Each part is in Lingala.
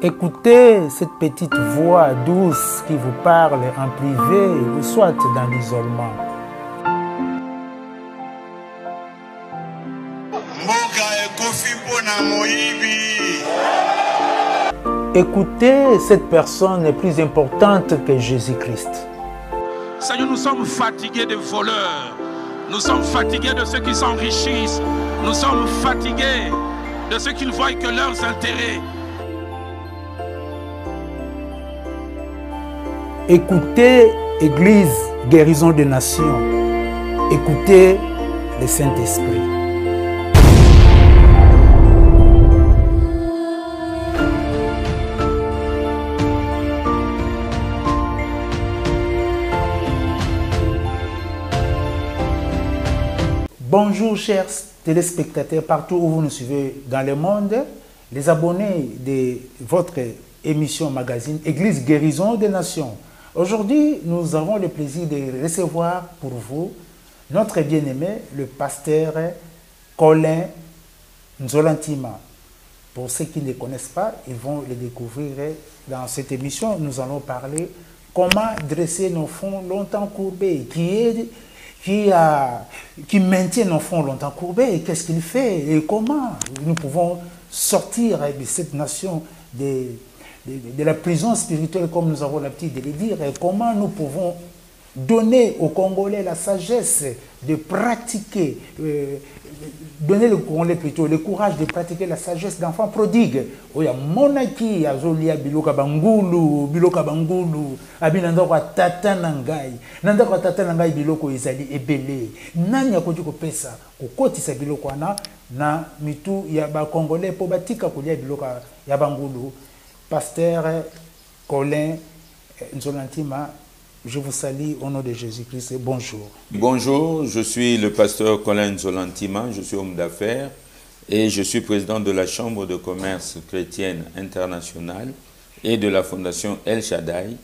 Écoutez cette petite voix douce qui vous parle en privé ou soit dans l'isolement. Écoutez cette personne plus importante que Jésus-Christ. Seigneur, nous sommes fatigués des voleurs. Nous sommes fatigués de ceux qui s'enrichissent. Nous sommes fatigués de ceux qui ne voient que leurs intérêts. Écoutez, Église, guérison des nations. Écoutez le Saint-Esprit. Bonjour chers téléspectateurs, partout où vous nous suivez dans le monde, les abonnés de votre émission magazine Église Guérison des Nations. Aujourd'hui, nous avons le plaisir de recevoir pour vous notre bien-aimé, le pasteur Colin Nzolantima. Pour ceux qui ne le connaissent pas, ils vont le découvrir dans cette émission. Nous allons parler comment dresser nos fronts longtemps courbés, qui maintient nos fronts longtemps courbés, qu'est-ce qu'il fait et comment nous pouvons sortir de cette nation de la prison spirituelle, comme nous avons l'habitude de le dire, et comment nous pouvons donner aux Congolais la sagesse de pratiquer, donner aux Congolais plutôt le courage de pratiquer la sagesse d'enfants prodigues. Oya monaki azolia biloka bangulu abinanda kwa tata nangai nanda kwa tata nangai biloko ezali ebele nani akoti kopesa kokotisa biloko wana na mitu ya ba Congolais po batika kolia biloka ya bangulu. Pasteur Colin Nzolantima, je vous salue au nom de Jésus-Christ. Bonjour. Bonjour, je suis le pasteur Colin Nzolantima, je suis homme d'affaires et je suis président de la Chambre de commerce chrétienne internationale et de la Fondation El Shaddai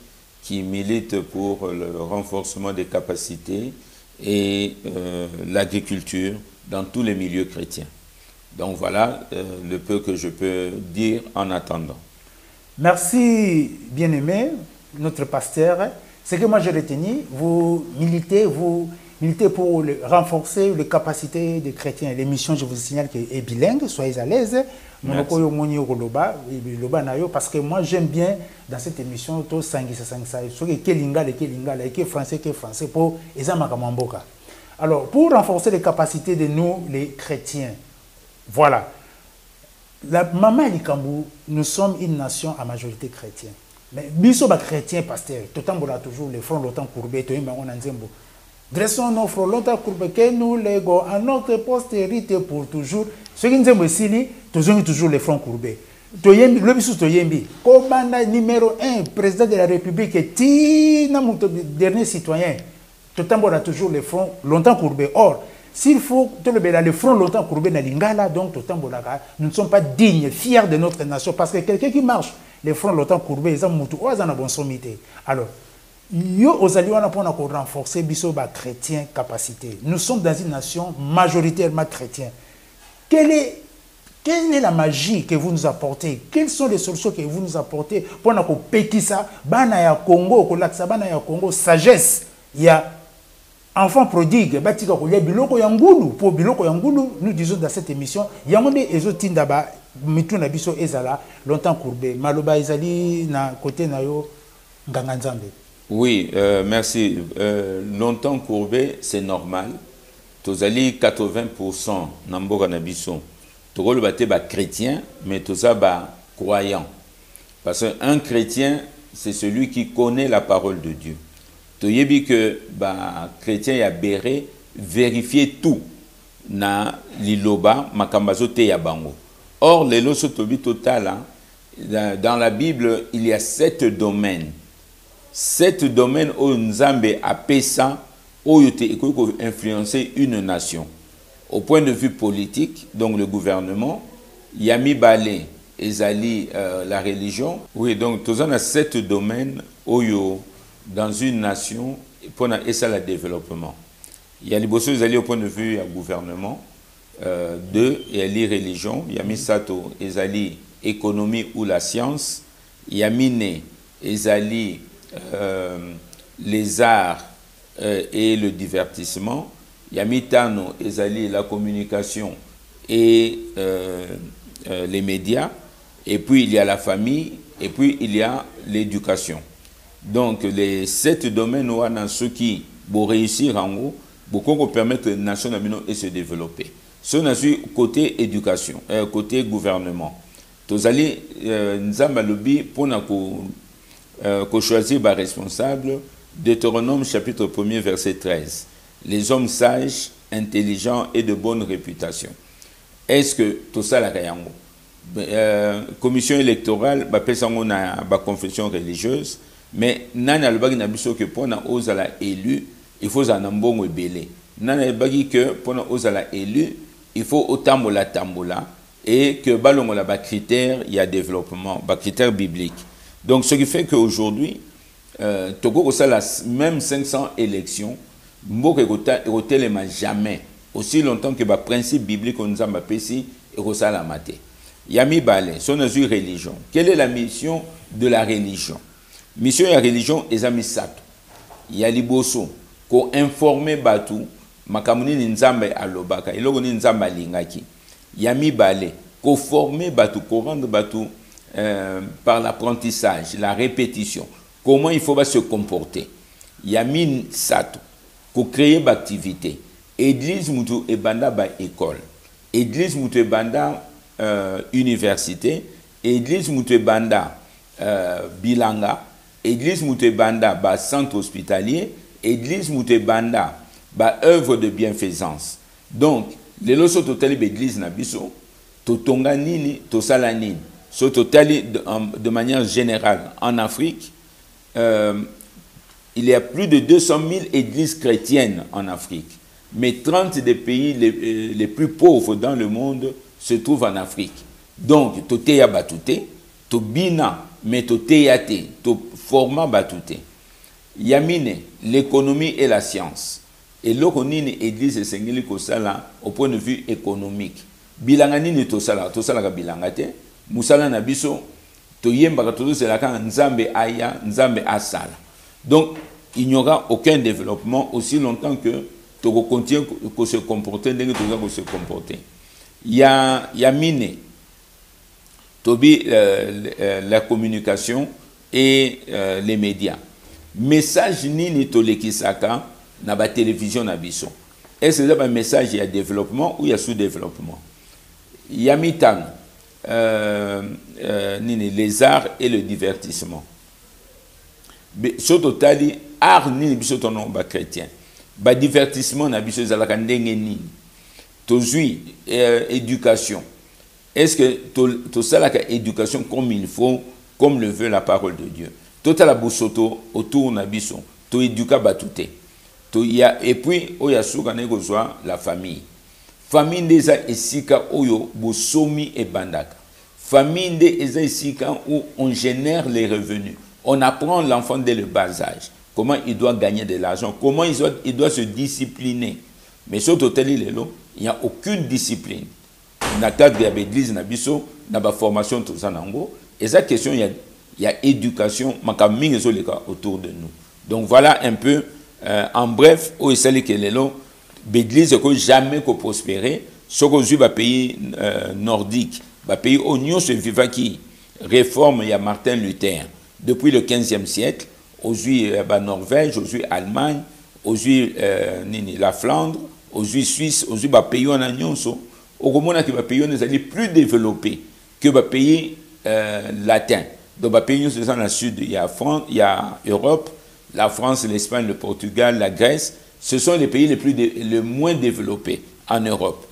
qui milite pour le renforcement des capacités et l'agriculture dans tous les milieux chrétiens. Donc voilà le peu que je peux dire en attendant. Merci, bien-aimé, notre pasteur. Ce que moi j'ai retenu, vous militez pour renforcer les capacités des chrétiens. L'émission, je vous signale, est bilingue, soyez à l'aise. Parce que moi j'aime bien dans cette émission, tout français pour alors, pour renforcer les capacités de nous, les chrétiens, voilà. La Maman Likambu, nous sommes une nation à majorité chrétienne. Mais biso ba chrétien pasteur, tout le temps toujours les fronts longtemps courbés, tout le monde en zembo. Dressons nos fronts longtemps courbés que nous légons à notre postérité pour toujours. Ce qui nous aime ici, toujours les fronts courbés. Toyembi, le biso toyembi. Commandant numéro 1, président de la République, et mon dernier citoyen, tout le temps toujours les fronts longtemps courbés. Or, s'il faut le front longtemps courbé dans l'Ingala, donc nous ne sommes pas dignes, fiers de notre nation. Parce que quelqu'un qui marche, les fronts longtemps courbés, ils ont une bonne sommité. Alors, nous avons renforcer les chrétiens capacité. Nous sommes dans une nation majoritairement chrétienne. Quelle est la magie que vous nous apportez? Quelles sont les solutions que vous nous apportez pour nous péquer ça? Bana ya Congo, sagesse, il y a enfants prodigues, batika kolia biloko yangulu, pour biloko yangulu, nous disons dans cette émission, yangonde ezotinda ba mitu na biso ezala longtemps courbé. Maloba ezali na côté na yo nganga nzambe. Oui, merci. Longtemps courbé, c'est normal. Tozali 80% namboka na biso. Tokolo bate ba chrétien, mais toza ba croyant. Parce qu'un chrétien, c'est celui qui connaît la parole de Dieu. Toyebi que ba chrétien ya béré vérifier tout na liloba makambazo te ya bango. Or les loso tobi total dans la Bible il y a 7 domaines. 7 domaines où Nzambe a pesa où yote eko influencer une nation. Au point de vue politique, donc le gouvernement, yami balé ezali la religion. Oui, donc tous on a 7 domaines où dans une nation pour le développement. Il y a les bosses au point de vue du gouvernement, Deux, il y a les religions, il y a Misato, il y a économie ou la science, Yamine, Ezali, les arts et le divertissement. Yamitano, Ezali, la communication et les médias. Et puis il y a la famille, et puis il y a l'éducation. Donc les 7 domaines où on a ceux qui vont réussir en haut, beaucoup permettre à la nation de se développer. Si on a su côté éducation, côté gouvernement, tous allez nzamba lobby pour choisir les responsables. Deutéronome chapitre 1er verset 13. Les hommes sages, intelligents et de bonne réputation. Est-ce que tout ça la kayango? Commission électorale, on a une confession religieuse, mais nana le bagi na biso que pour na ozala élu, il faut un mbongo belé. Nana le bagi que pour na ozala élu, il faut autant la tambola et que balongo la critères, il y a développement, critères bibliques. Donc ce qui fait qu'aujourd'hui Togo la même 500 élections, Mboka ekotelema jamais aussi longtemps que le principe biblique nous a pesi et la maté. Yami Balé, son religion. Quelle est la mission de la religion? Mission de la religion est à Misato. Yaliboso, ko informer Batu, makamuni nzambe alobaka, iloko nzamba lingaki. Yami Balé, ko former Batu, ko rendre Batu par l'apprentissage, la répétition. Comment il faut se comporter? Yami Sato, ko créer l'activité. Église mutu et banda ba école. Église mutu et banda université, église Moutebanda Bilanga, église Moutebanda ba centre hospitalier, église Moutebanda ba œuvre de bienfaisance. Donc, les loso totali l'église na biso, totonga nini, tosala nini. So totali de manière générale en Afrique, il y a plus de 200 000 églises chrétiennes en Afrique. Mais 30 des pays les plus pauvres dans le monde se trouve en Afrique. Donc, to teya batute, to bina, mais to teyate, to format batute. Yamine, l'économie et la science. Et l'okonini église et sengeli kosala au point de vue économique. Bilanganini to sala ka bilangate, musala na biso, to yemba to selaka nzambe aya, nzambe asala. Donc, il n'y aura aucun développement aussi longtemps que to continue que se comporter, que se comporter. Il y a mine, Tobi, la communication et les médias. Message ni tolekisaka na ba télévision na biso. Est-ce que c'est un message il y a développement ou il y a sous-développement? Il y a mitan, les arts et le divertissement. Surtout tali art ni biso tonon ba chrétien. Ba divertissement na biso zalaka ndenge ni. Tozui éducation. Est-ce que tu sais la éducation comme il faut, comme le veut la parole de Dieu? Tout à la boussoto autour nabiso, tu éduques batute. Et puis oya soukane gozwa la famille. Famille des esika oyo bosomi et bandaka. Famille des esika où on génère les revenus. On apprend l'enfant dès le bas âge comment il doit gagner de l'argent, comment il doit se discipliner. Mais sur l'hôtel, il n'y a aucune discipline. Dans le cadre de l'église, dans la formation, tout ça, et cette question, il y a éducation autour de nous. Donc voilà un peu, en bref, où est-ce que l'église n'a jamais prospéré, sauf que les pays nordiques, les pays où nous vivons qui réforme, il y a Martin Luther. Depuis le 15e siècle, aujourd'hui, Norvège, aujourd'hui, Allemagne, aujourd'hui, la Flandre, aujourd'hui Suisse, aujourd'hui les pays en Agnonso, au moment que les pays sont plus développés que les pays latins. Donc les pays sont dans le sud, il y a France, il y a Europe, la France, l'Espagne, le Portugal, la Grèce. Ce sont les pays les moins développés en Europe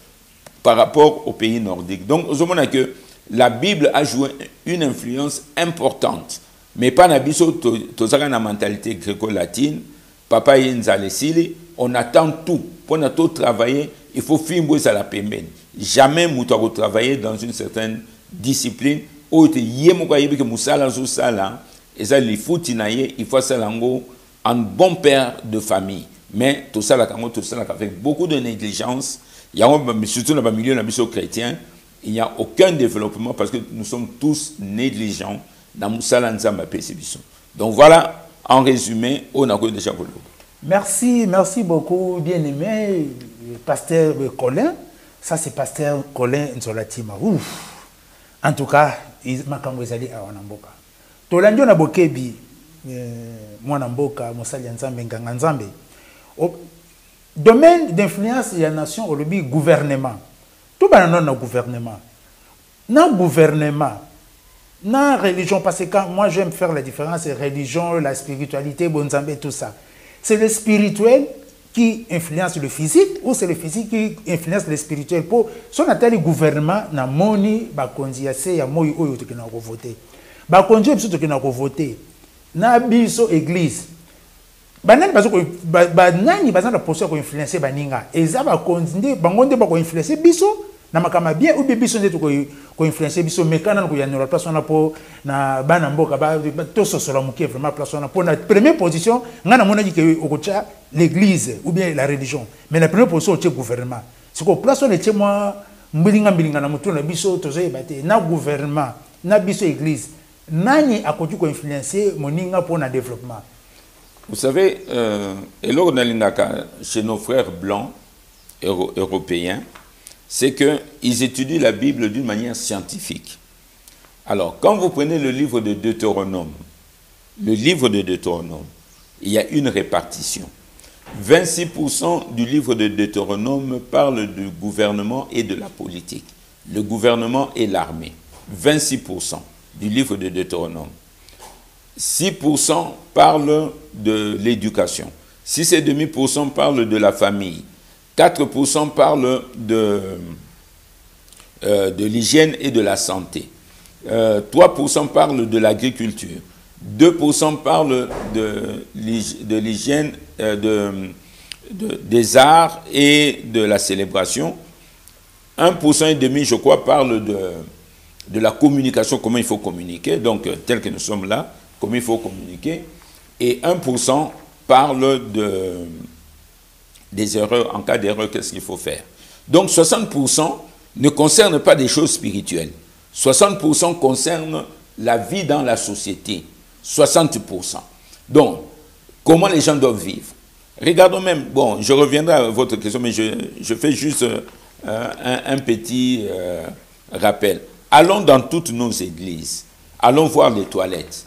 par rapport aux pays nordiques. Donc au moment que la Bible a joué une influence importante, mais pas na biso to la mentalité gréco-latine. Papa Yenzalesili, on attend tout. Pour tout travailler, il faut finir ça la pembene. Jamais nous devons travailler dans une certaine discipline. Où il faut ça un bon père de famille. Mais tout ça avec beaucoup de négligence. Il y a surtout dans le milieu chrétien, il n'y a aucun développement parce que nous sommes tous négligents na musala nzamba pesi biso. Donc voilà, en résumé, on a déjà voulu. Merci beaucoup, bien-aimé, pasteur Colin. Ça, c'est pasteur Colin Nzolatima. Ouf. En tout cas, makambo ezali a wanamboka. Tolandio na bokebi, mwana mboka, mosali nzambe, nganga nzambe. Domaine d'influence de la nation, au lobby gouvernement. Tout le monde a gouvernement. Dans gouvernement, dans religion, parce que quand moi j'aime faire la différence, c'est religion, la spiritualité, bonzambe, tout ça. C'est le spirituel qui influence le physique ou c'est le physique qui influence le spirituel. Pour son atelier gouvernement, na moni, ba konzi ase ya moi oyo to kina ko voter. Ba konzi biso to kina ko voter. Na biso église. Banani bazo ko banani bazana posture ko influencer baninga. Eza ba konzi nde bango nde ba ko influencer biso. Na makama bien ou biso nde to ko influencer biso mekana ko ya nyola place on a po na bana mboka ba to sosola muke vraiment place on a po na première position ngana mona dit que okocha l'église ou bien la religion mais la première position c'est gouvernement c'est ko place on était moi mbilinga na mutu na biso tozoye bate na gouvernement na biso église nani akoki ko influencer moninga pour na développement. Vous savez et lors chez nos frères blancs européens, c'est qu'ils étudient la Bible d'une manière scientifique. Alors, quand vous prenez le livre de Deutéronome, il y a une répartition. 26% du livre de Deutéronome parle du gouvernement et de la politique. Le gouvernement et l'armée. 26% du livre de Deutéronome. 6% parle de l'éducation. 6,5% parle de la famille. 4% parlent de l'hygiène et de la santé. 3% parlent de l'agriculture. 2% parlent de l'hygiène, des arts et de la célébration. 1,5%, je crois, parle de la communication, comment il faut communiquer, donc tel que nous sommes là, comment il faut communiquer. Et 1% parle des erreurs, en cas d'erreur, qu'est-ce qu'il faut faire. Donc 60% ne concernent pas des choses spirituelles. 60% concernent la vie dans la société. 60%. Donc, comment les gens doivent vivre? Regardons même, bon, je reviendrai à votre question, mais je fais juste un petit rappel. Allons dans toutes nos églises. Allons voir les toilettes.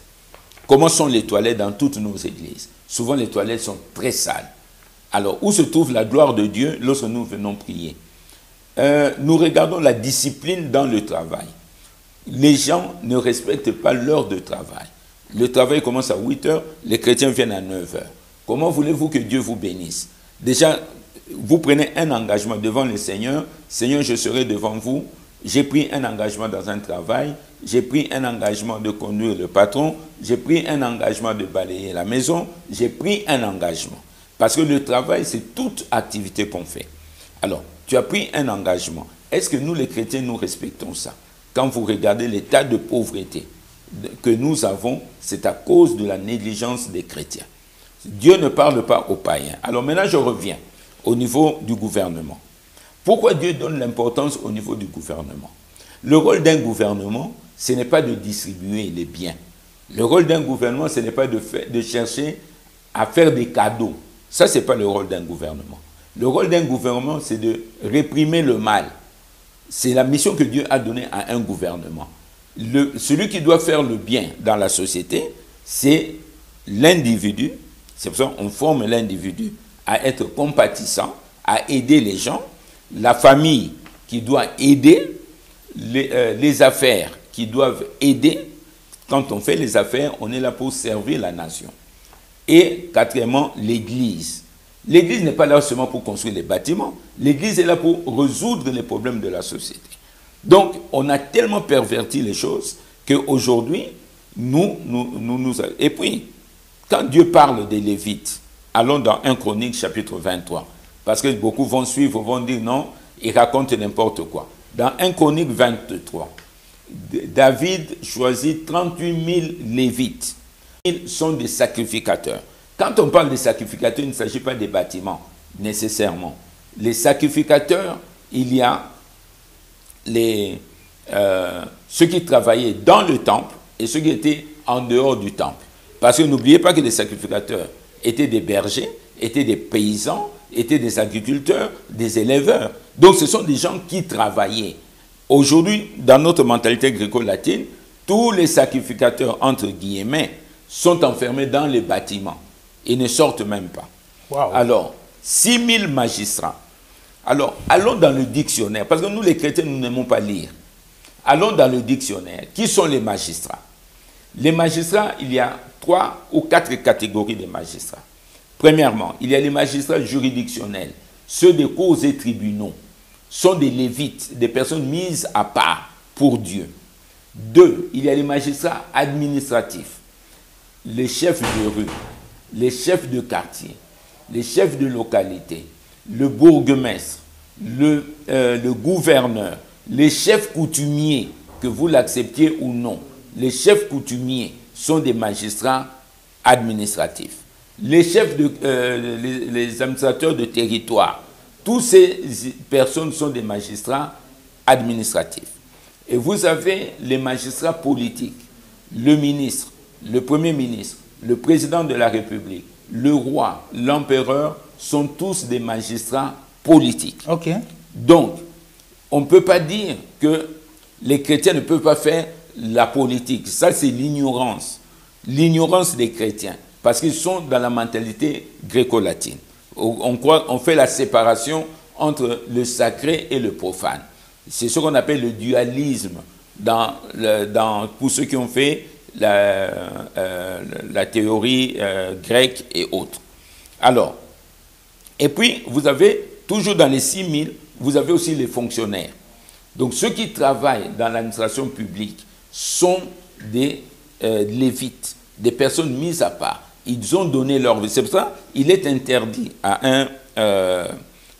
Comment sont les toilettes dans toutes nos églises? Souvent, les toilettes sont très sales. Alors, où se trouve la gloire de Dieu lorsque nous venons prier? Nous regardons la discipline dans le travail. Les gens ne respectent pas l'heure de travail. Le travail commence à 8 heures, les chrétiens viennent à 9 heures. Comment voulez-vous que Dieu vous bénisse? Déjà, vous prenez un engagement devant le Seigneur. Seigneur, je serai devant vous. J'ai pris un engagement dans un travail. J'ai pris un engagement de conduire le patron. J'ai pris un engagement de balayer la maison. J'ai pris un engagement. Parce que le travail, c'est toute activité qu'on fait. Alors, tu as pris un engagement. Est-ce que nous, les chrétiens, nous respectons ça? Quand vous regardez l'état de pauvreté que nous avons, c'est à cause de la négligence des chrétiens. Dieu ne parle pas aux païens. Alors maintenant, je reviens au niveau du gouvernement. Pourquoi Dieu donne l'importance au niveau du gouvernement? Le rôle d'un gouvernement, ce n'est pas de distribuer les biens. Le rôle d'un gouvernement, ce n'est pas de chercher à faire des cadeaux. Ça, ce n'est pas le rôle d'un gouvernement. Le rôle d'un gouvernement, c'est de réprimer le mal. C'est la mission que Dieu a donnée à un gouvernement. Celui qui doit faire le bien dans la société, c'est l'individu. C'est pour ça qu'on forme l'individu à être compatissant, à aider les gens. La famille qui doit aider, les affaires qui doivent aider. Quand on fait les affaires, on est là pour servir la nation. Et quatrièmement, l'Église. L'Église n'est pas là seulement pour construire les bâtiments. L'Église est là pour résoudre les problèmes de la société. Donc, on a tellement perverti les choses qu'aujourd'hui, Et puis, quand Dieu parle des Lévites, allons dans 1 Chronique chapitre 23. Parce que beaucoup vont suivre, vont dire non, ils racontent n'importe quoi. Dans 1 Chronique 23, David choisit 38 000 Lévites. Ils sont des sacrificateurs. Quand on parle des sacrificateurs, il ne s'agit pas des bâtiments, nécessairement. Les sacrificateurs, il y a ceux qui travaillaient dans le temple et ceux qui étaient en dehors du temple. Parce que n'oubliez pas que les sacrificateurs étaient des bergers, étaient des paysans, étaient des agriculteurs, des éleveurs. Donc ce sont des gens qui travaillaient. Aujourd'hui, dans notre mentalité gréco-latine, tous les sacrificateurs, entre guillemets, sont enfermés dans les bâtiments. Ils ne sortent même pas. Wow. Alors, 6000 magistrats. Alors, allons dans le dictionnaire, parce que nous les chrétiens, nous n'aimons pas lire. Allons dans le dictionnaire. Qui sont les magistrats? Les magistrats, il y a 3 ou 4 catégories de magistrats. Premièrement, il y a les magistrats juridictionnels. Ceux des cours et tribunaux sont des lévites, des personnes mises à part pour Dieu. 2, il y a les magistrats administratifs. Les chefs de rue, les chefs de quartier, les chefs de localité, le bourgmestre, le gouverneur, les chefs coutumiers, que vous l'acceptiez ou non. Les chefs coutumiers sont des magistrats administratifs. Les chefs les administrateurs de territoire, toutes ces personnes sont des magistrats administratifs. Et vous avez les magistrats politiques, le ministre, le premier ministre, le président de la République, le roi, l'empereur, sont tous des magistrats politiques. Ok. Donc, on ne peut pas dire que les chrétiens ne peuvent pas faire la politique. Ça, c'est l'ignorance. L'ignorance des chrétiens. Parce qu'ils sont dans la mentalité gréco-latine. On fait la séparation entre le sacré et le profane. C'est ce qu'on appelle le dualisme pour ceux qui ont fait la théorie grecque et autres. Alors, et puis, vous avez, toujours dans les 6000, vous avez aussi les fonctionnaires. Donc, ceux qui travaillent dans l'administration publique sont des lévites, des personnes mises à part. Ils ont donné leur vie. C'est pour ça qu'il est interdit à un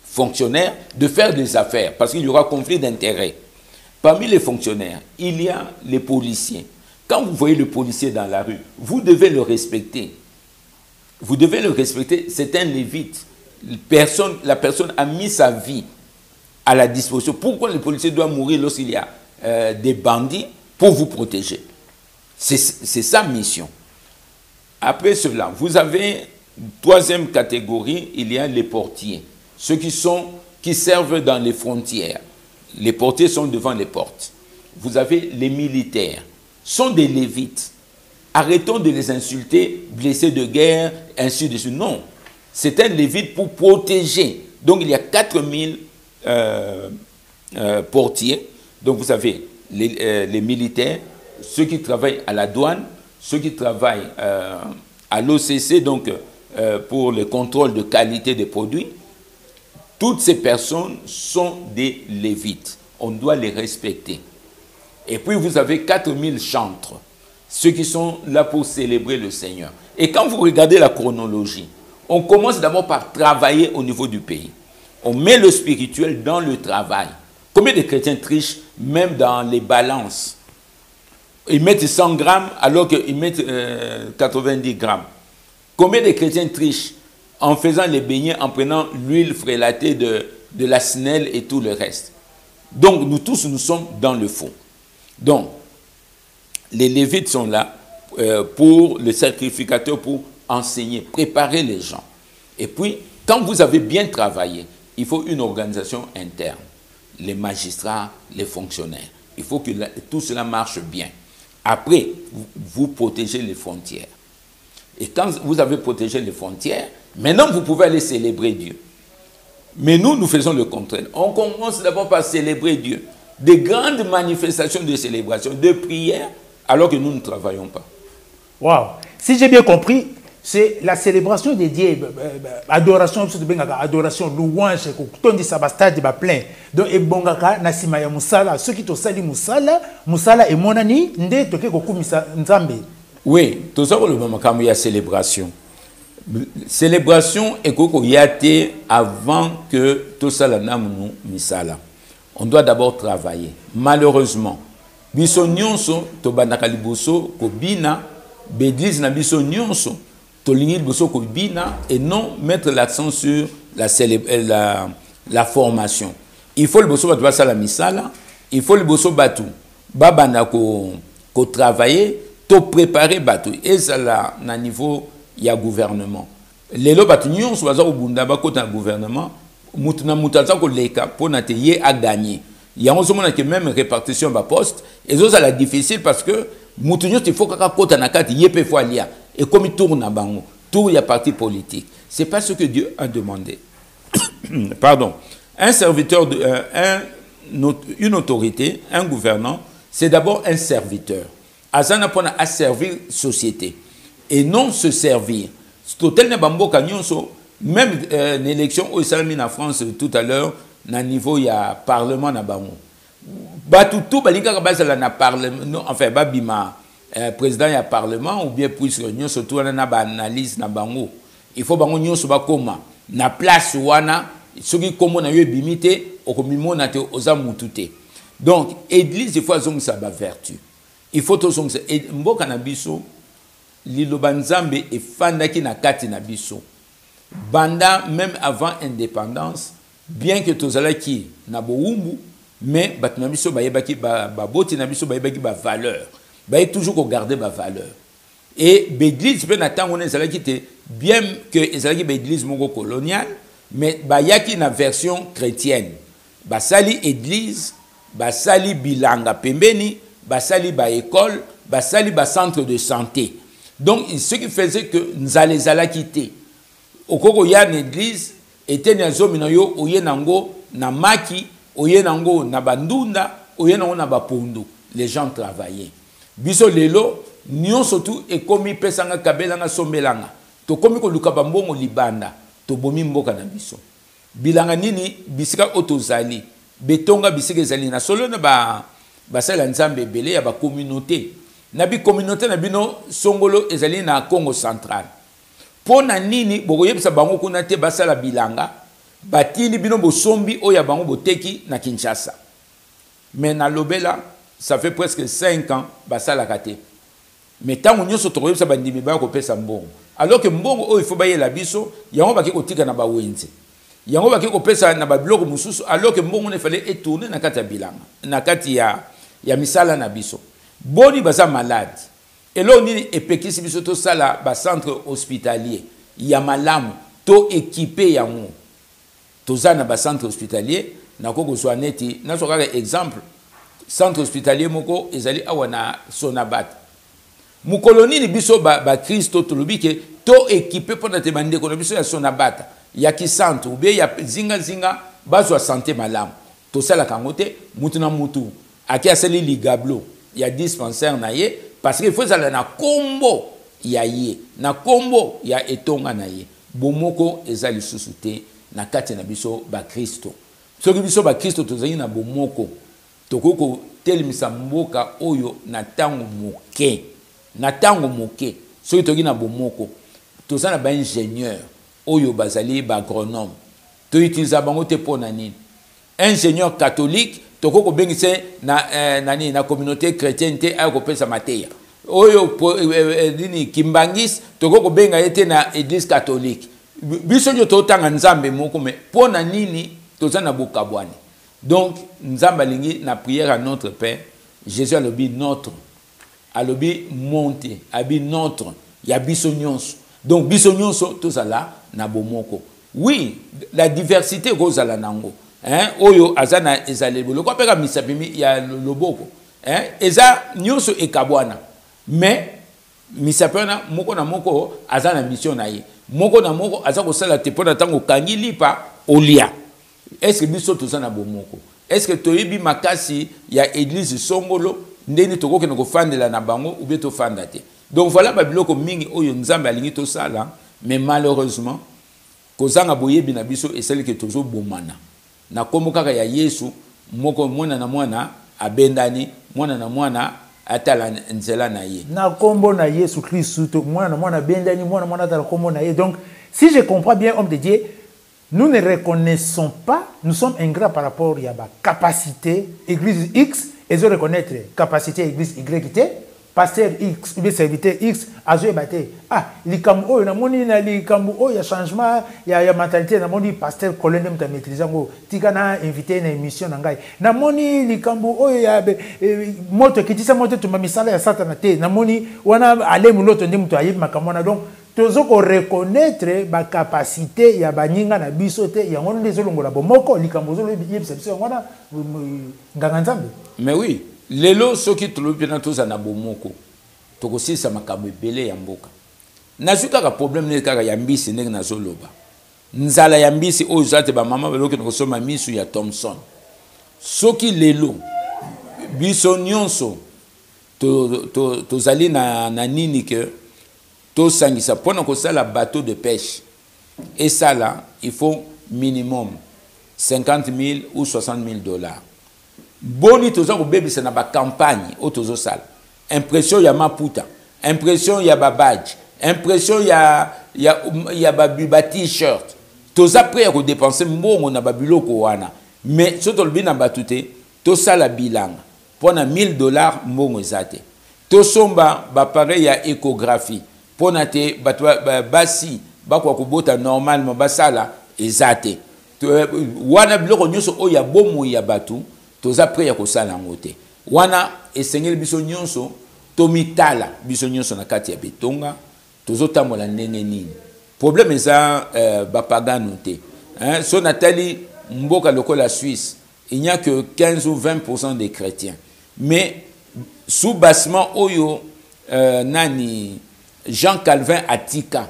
fonctionnaire de faire des affaires, parce qu'il y aura conflit d'intérêts. Parmi les fonctionnaires, il y a les policiers. Quand vous voyez le policier dans la rue, vous devez le respecter. Vous devez le respecter, c'est un lévite. La personne a mis sa vie à la disposition. Pourquoi le policier doit mourir lorsqu'il y a des bandits? Pour vous protéger. C'est sa mission. Après cela, vous avez, troisième catégorie, il y a les portiers. Ceux qui servent dans les frontières. Les portiers sont devant les portes. Vous avez les militaires. Sont des lévites. Arrêtons de les insulter, blessés de guerre, ainsi de suite. Non. C'est un lévite pour protéger. Donc il y a 4000 portiers. Donc vous avez les militaires, ceux qui travaillent à la douane, ceux qui travaillent à l'OCC, donc pour le contrôle de qualité des produits. Toutes ces personnes sont des lévites. On doit les respecter. Et puis vous avez 4000 chantres, ceux qui sont là pour célébrer le Seigneur. Et quand vous regardez la chronologie, on commence d'abord par travailler au niveau du pays. On met le spirituel dans le travail. Combien de chrétiens trichent même dans les balances? Ils mettent 100 grammes alors qu'ils mettent 90 grammes. Combien de chrétiens trichent en faisant les beignets, en prenant l'huile frélatée de la snelle et tout le reste? Donc nous tous, nous sommes dans le faux. Donc, les lévites sont là pour le sacrificateur, pour enseigner, préparer les gens. Et puis, quand vous avez bien travaillé, il faut une organisation interne. Les magistrats, les fonctionnaires. Il faut que tout cela marche bien. Après, vous protégez les frontières. Et quand vous avez protégé les frontières, maintenant vous pouvez aller célébrer Dieu. Mais nous faisons le contraire. On commence d'abord par célébrer Dieu. Des grandes manifestations de célébration, de prière, alors que nous ne travaillons pas. Waouh! Si j'ai bien compris, c'est la célébration dédiée, adoration, adoration, louange, tout dit ça va stade va plein. Donc et bongaka nasima ya musala, ceux qui te sali musala et monani nde toke kokumisa nzambe. Oui, tout ça pour le moment quand il y a célébration. Célébration et koko yate avant que tout ça la namu misala. On doit d'abord travailler. Malheureusement, biso nyonso to banaka liboso ko bina, l'église na biso nyonso tolingi liboso ko bina et non mettre l'accent sur la formation. Il faut le bosso batu basala misala, il faut le bosso batu babana ko travailler to préparer bato et ça là na niveau ya gouvernement lelo bato nyonso baza obunda bakota na gouvernement mutu na mutu aza koleka pona te ye a gagner yango zo mona que même répartition ba poste et ça la difficile parce que mutu nyonso il faut kaka kota na kati ye pe fois lia et comme il tourne na bango tout y a parti politique c'est pas ce que Dieu a demandé. Pardon. Un serviteur une autorité, un gouvernant, c'est d'abord un serviteur. Azana pona à servir société et non se servir. Total ne bambo kanyonso même l'élection au salami en France tout à l'heure na niveau il y a parlement na bango. Ba tout balinga base la na parlement enfin ba bima président ya parlement ou bien puisque nyonso tout na ba analyse na bango. Il faut bango nyonso ba koma na place wana soki komo na yo bimité okomimona te oza mutute. Donc église il faut azongisa ba vertu. Il faut tozongisa mboka na biso liloba nzambe efandaki na kati na biso. Banda même avant indépendance bien que tozalaki na boumbu mais bat na biso bayebaki ba boti na biso bayebaki ba valeur. Baye toujours ko garder ba valeur. Et l'église peut n'attendre bien que ezalaki ba église moko coloniale mais bayaki na version chrétienne. Basali église, basali bilanga pembeni, basali ba école, basali ba centre de santé. Donc ce qui faisait que nzale zalaki te. Okoko ya l'église était na zomi na yo oyenango na maki, oyenango na bandunda, oyenango na bapondo. Les gens travaillaient. Biso lelo nyon surtout et komi pesanga kabelanga sombelanga. To komi ko luka bambongo libanda, to bomi mboka na biso. Bilanga nini bisika otozali, betonga bisika zali na solo na basala nzambe belé ya ba communauté. Na bi communauté na bino songolo ezali na Congo central. Pona nini bokoyebisa bango kuna te basala bilanga, batili bino bosombi oya bango boteki na Kinshasa. Mais na lobela ça fait presque 5 ans basala kate. Mais tant on nyonso tokoyebisa bandimi ba ko pesa mbongo. Alors que mbongo o il faut baye la biso, yango baki kotika na ba wenze. Yango baki ko pesa na ba biloko mususu alors que mbongo ne fallait étourner na kati ya bilanga. Na kati ya misala na biso. Boni baza malade. Et là on dit epekisi biso to sala ba centre hospitalier. Ya malamu to équipé yango. Toza na ba centre hospitalier na ko so neti na so kaka exemple centre hospitalier moko ezali awana Sonabat. Mukoloni ni biso ba Christo tolubike to équipé pour te bande ko biso ya Sonabata ya kisante ou bien ya zinga bazo santé malam to sala kangote mutu na mutu aki asali ligablo ya dispensaire na ye parce que il faut sala na kombo ya ye na kombo ya etonga na ye bomoko ezali susute na kati na biso ba Christo soki biso ba Christo tozali na bomoko tokoko telimisa mboka oyo na tango moke na tango moke soki toki na bomoko tozana ba ingénieur oyo bazali ba agronome to utiliser bango te pona nini ingénieur catholique tokoko bengise na communauté chrétienne te ayoko pesa mateya oyo nini kimbangis tokoko benga ete na église catholique biso nyo totanga nzambe moko me pona nini tozana bokabwani. Donc nzamba lingi na prière à notre Père Jésus a le bi notre alobi monter abi notre ya biso nyonso. Donc biso nyonso tozala na bomoko. Oui, la diversité kozala nango. Oyo azana ezalebo. Le kopeka misapimi ya loboko. Eza nyonso ekabwana. Mais misapena moko na moko azana mission na ye. Moko na moko azako sala te pona tango kangi lipa olia. Est-ce que biso tozana bomoko? Est-ce que toyebi makasi ya église songolo ndeni tokoke na kofandela na bango ou bien to fandate. Donc voilà ba biloko mingi oyo nzambe alingi to sala mais malheureusement kozanga boyebi na biso esali ke tozo bomana. Na kombo kaka ya Yesu moko mwana na mwana abendani mwana na mwana atala nzela na ye. Na kombo na Yesu Christ mwana na mwana bendani mwana mwana atala kombo na ye. Donc si je comprends bien homme de Dieu, nous ne reconnaissons pas, nous sommes ingrats par rapport à la capacité église X et de reconnaître capacité église Y pasteur X, ou bien serviteur X, azoé baté. Ah, likambo oyo na moni na likambo oyo ya changement ya mentalité na moni pasteur colonel mta maîtriser ngo tika na invité na émission na ngai. Na moni likambo oyo ya moto kitisa moto tuma misala ya satana te. Na moni wana ale muloto ndi mtu ayibi makamona donc tozo ko reconnaître ba capacité ya baninga na biso te ya ngono ndezo longola bomoko likambo zo yebisa biso ngona nganga nzambe. Mais oui, lelo soki tolobi na toza na bomoko tokosisa makambo ebele ya mboka. Nazu kaka problème ne kaka ya mbisi ndenge nazoloba. Nzala ya mbisi oyo zate ba mama beloki nakosoma misu ya Thomson. Soki lelo biso nyonso tozali na nini ke to sangisa pona ko sala bateau de pêche. Et ça là, il faut minimum 50 000 ou 60 000 dollars. Boni toza ko bebisa na ba campagne o tozo sala. Impression ya maputa, impression ya ba badge, impression ya ba t-shirt. Toza prêt à dépenser mbongo na ba biloko wana. Mais soto lobi na batute to sala bilanga. Pona 1000 dollars mbongo ezate. To somba ba pareil ya échographie. Pona te basi bakwa kubota normalement basala ezate. Wana biloko nyonso o ya bomo ya batu toza prêt ya kosala ngote. Wana esengeli biso nyonso tomitala biso nyonso na kati ya betonga tozotambola ndenge nini. Problème eza bapagano te. So natali mboka lokola Suisse, il n'y a que 15 ou 20% des chrétiens. Mais sous bassement oyo nani Jean Calvin atika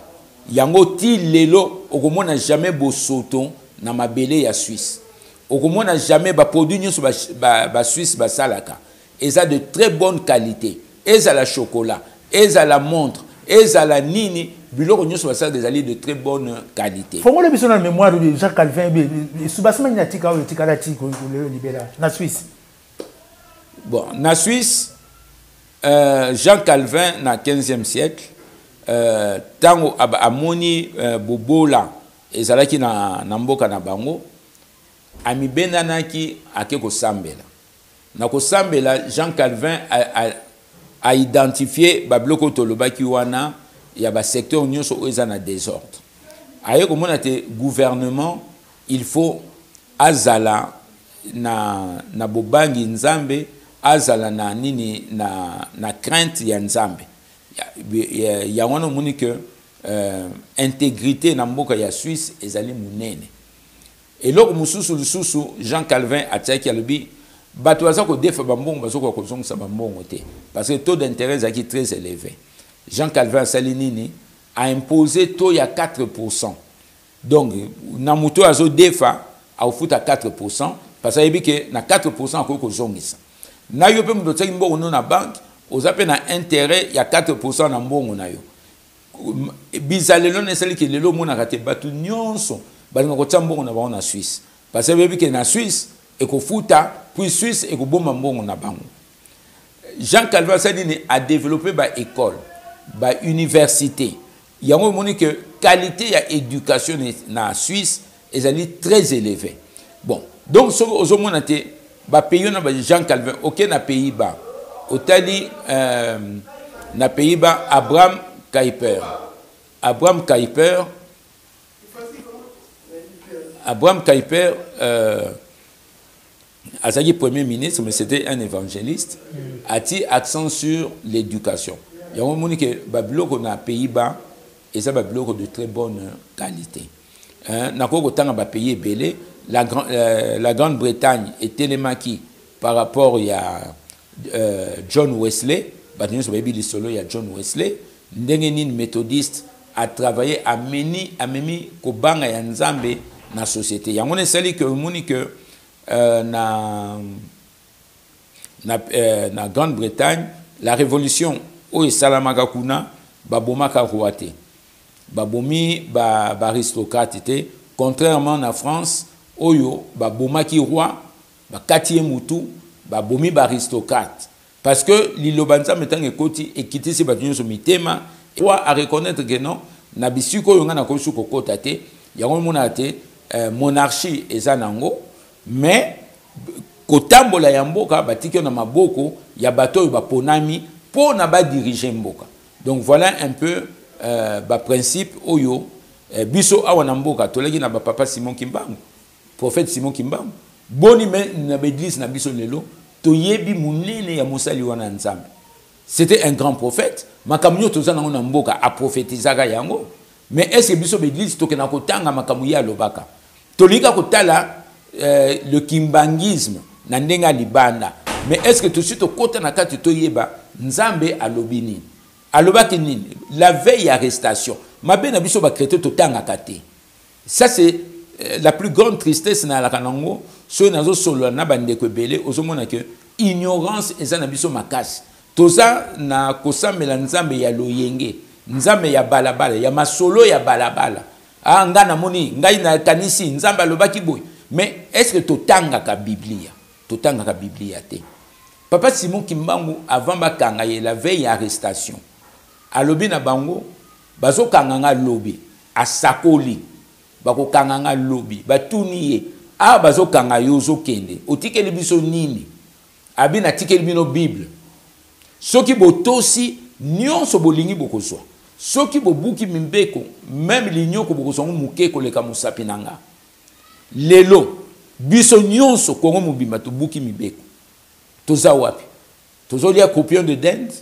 yango ti lelo okomona jamais bosoto na mabele ya Suisse. Okomona jamais ba produit nyonso ba Suisse ba salaka. Eza de très bonne qualité. Eza la chocolat, eza la montre, eza la nini biloko nyonso ba salaka des alliés de très bonne qualité. Faut moi le besoin de mémoire de Jean Calvin sous bassement ni atika o tika la tiko le libéral na Suisse. Bon, na Suisse Jean Calvin na 15e siècle tango amoni bobola ezalaki na mboka na bango amibendanaki ake kosambela na kosambela Jean Calvin a identifié babloko tolobaki wana ya ba secteur nyonso oza na désordre aye komona te gouvernement il faut azala na bobangi nzambe azala na nini na crainte ya nzambe ya wana moni que intégrité na mboka ya Suisse ezali munene eloko mususu lisusu Jean Calvin atiaki alobi bato baza ko defa bambongo bazoko kozongisa bambongo te parce que taux d'intérêt est très élevé. Jean Calvin Salinini a imposé taux ya 4%. Donc na muto azo defa a ofuta 4% parce que na 4% ko kozongisa na yo pe muto tsaki mbongo na banque ozape na intérêt ya 4% na mbongo na yo bizalelo nesali ke lelo mona kate batu nyonso balinga ko tsambongo na bango na Suisse parce que na Suisse ekofuta puis Suisse ekoboma mbongo na bango. Jean Calvin Salinini a développé ba école ba université yango moni que qualité ya éducation na Suisse ezali très élevée. Bon donc so ozomona te ba pays na ba Jean Calvin aucun na Pays-Bas otali na Pays-Bas Abraham Kuyper Azali premier ministre, mais c'était un évangéliste, a-t-il accent sur l'éducation. Il y a un monde qui est na Pays-Bas et ça babloko de très bonne qualité. Nako tanga ba pays belé, la Grande-Bretagne est télémaki par rapport à John Wesley, batinu so baby li solo ya John Wesley, ndenge méthodiste a travaillé à memi kobanga ya nzambe na société. Il y a un sali que moni que na Grande-Bretagne, la révolution o salamaka kuna babomaka roate babomi ba aristocrate contrairement na France oyo babomaki roi ba katiye mutu babomi ba aristocrate parce que lilobanza metanga ekoti ekitisi batunyo mitema roi a reconnaître que non na bisiko yo ngana ko suko kota te yango mona te monarchie ezanango mais kotambola ya mboka batiki na maboko ya bato baponami pour n'a pas diriger mboka. Donc voilà un peu ba principe oyo biso awana mboka toleki na ba papa Simon Kimbangu, prophète Simon Kimbangu. Boni mais na l'église na biso lelo toyebi munene ya mosali wana nzambe. C'était un grand prophète. Makamyo tozana na mboka a prophétisaka yango. Mais est-ce que biso l'église tokena kotanga makamu ya lobaka? Tolika kotala le kimbangisme na ndenga libanda. Mais est-ce que tout de suite au côté na kati toyeba nzambe alobini? Alobaki nini? La veille arrestation. Mabe na biso ba chrétien totanga kate. Ça c'est la plus grande tristesse na la kanango. So nazo solo na bandeko belé ozomona que ignorance eza na biso makasi. Toza na kosamela nzambe ya loyenge, nzambe ya balabala, ya masolo ya balabala. Ah nga na moni, ngai na kanisi nzambe alobaki boy. Mais est-ce que totanga ka Biblia? Totanga ka Biblia te. Papa Simon Kimbangu avant bakanga ye la veille arrestation. Alobi na bango bazo kanganga lobi asakoli. Bako kanganga lobi batuniye. Ah bazo kanga yozo kende. Otikeli biso nini? Abi na tikeli bino Bible. Soki botosi nyonso bolingi bokozwa. Soki bobuki mimbeko même linyoko bokozwa mukeko leka musapi nanga. Lelo biso nyonso kongo mubimba to buki mibeko. Toza wapi? Tozo lia copion de dinde,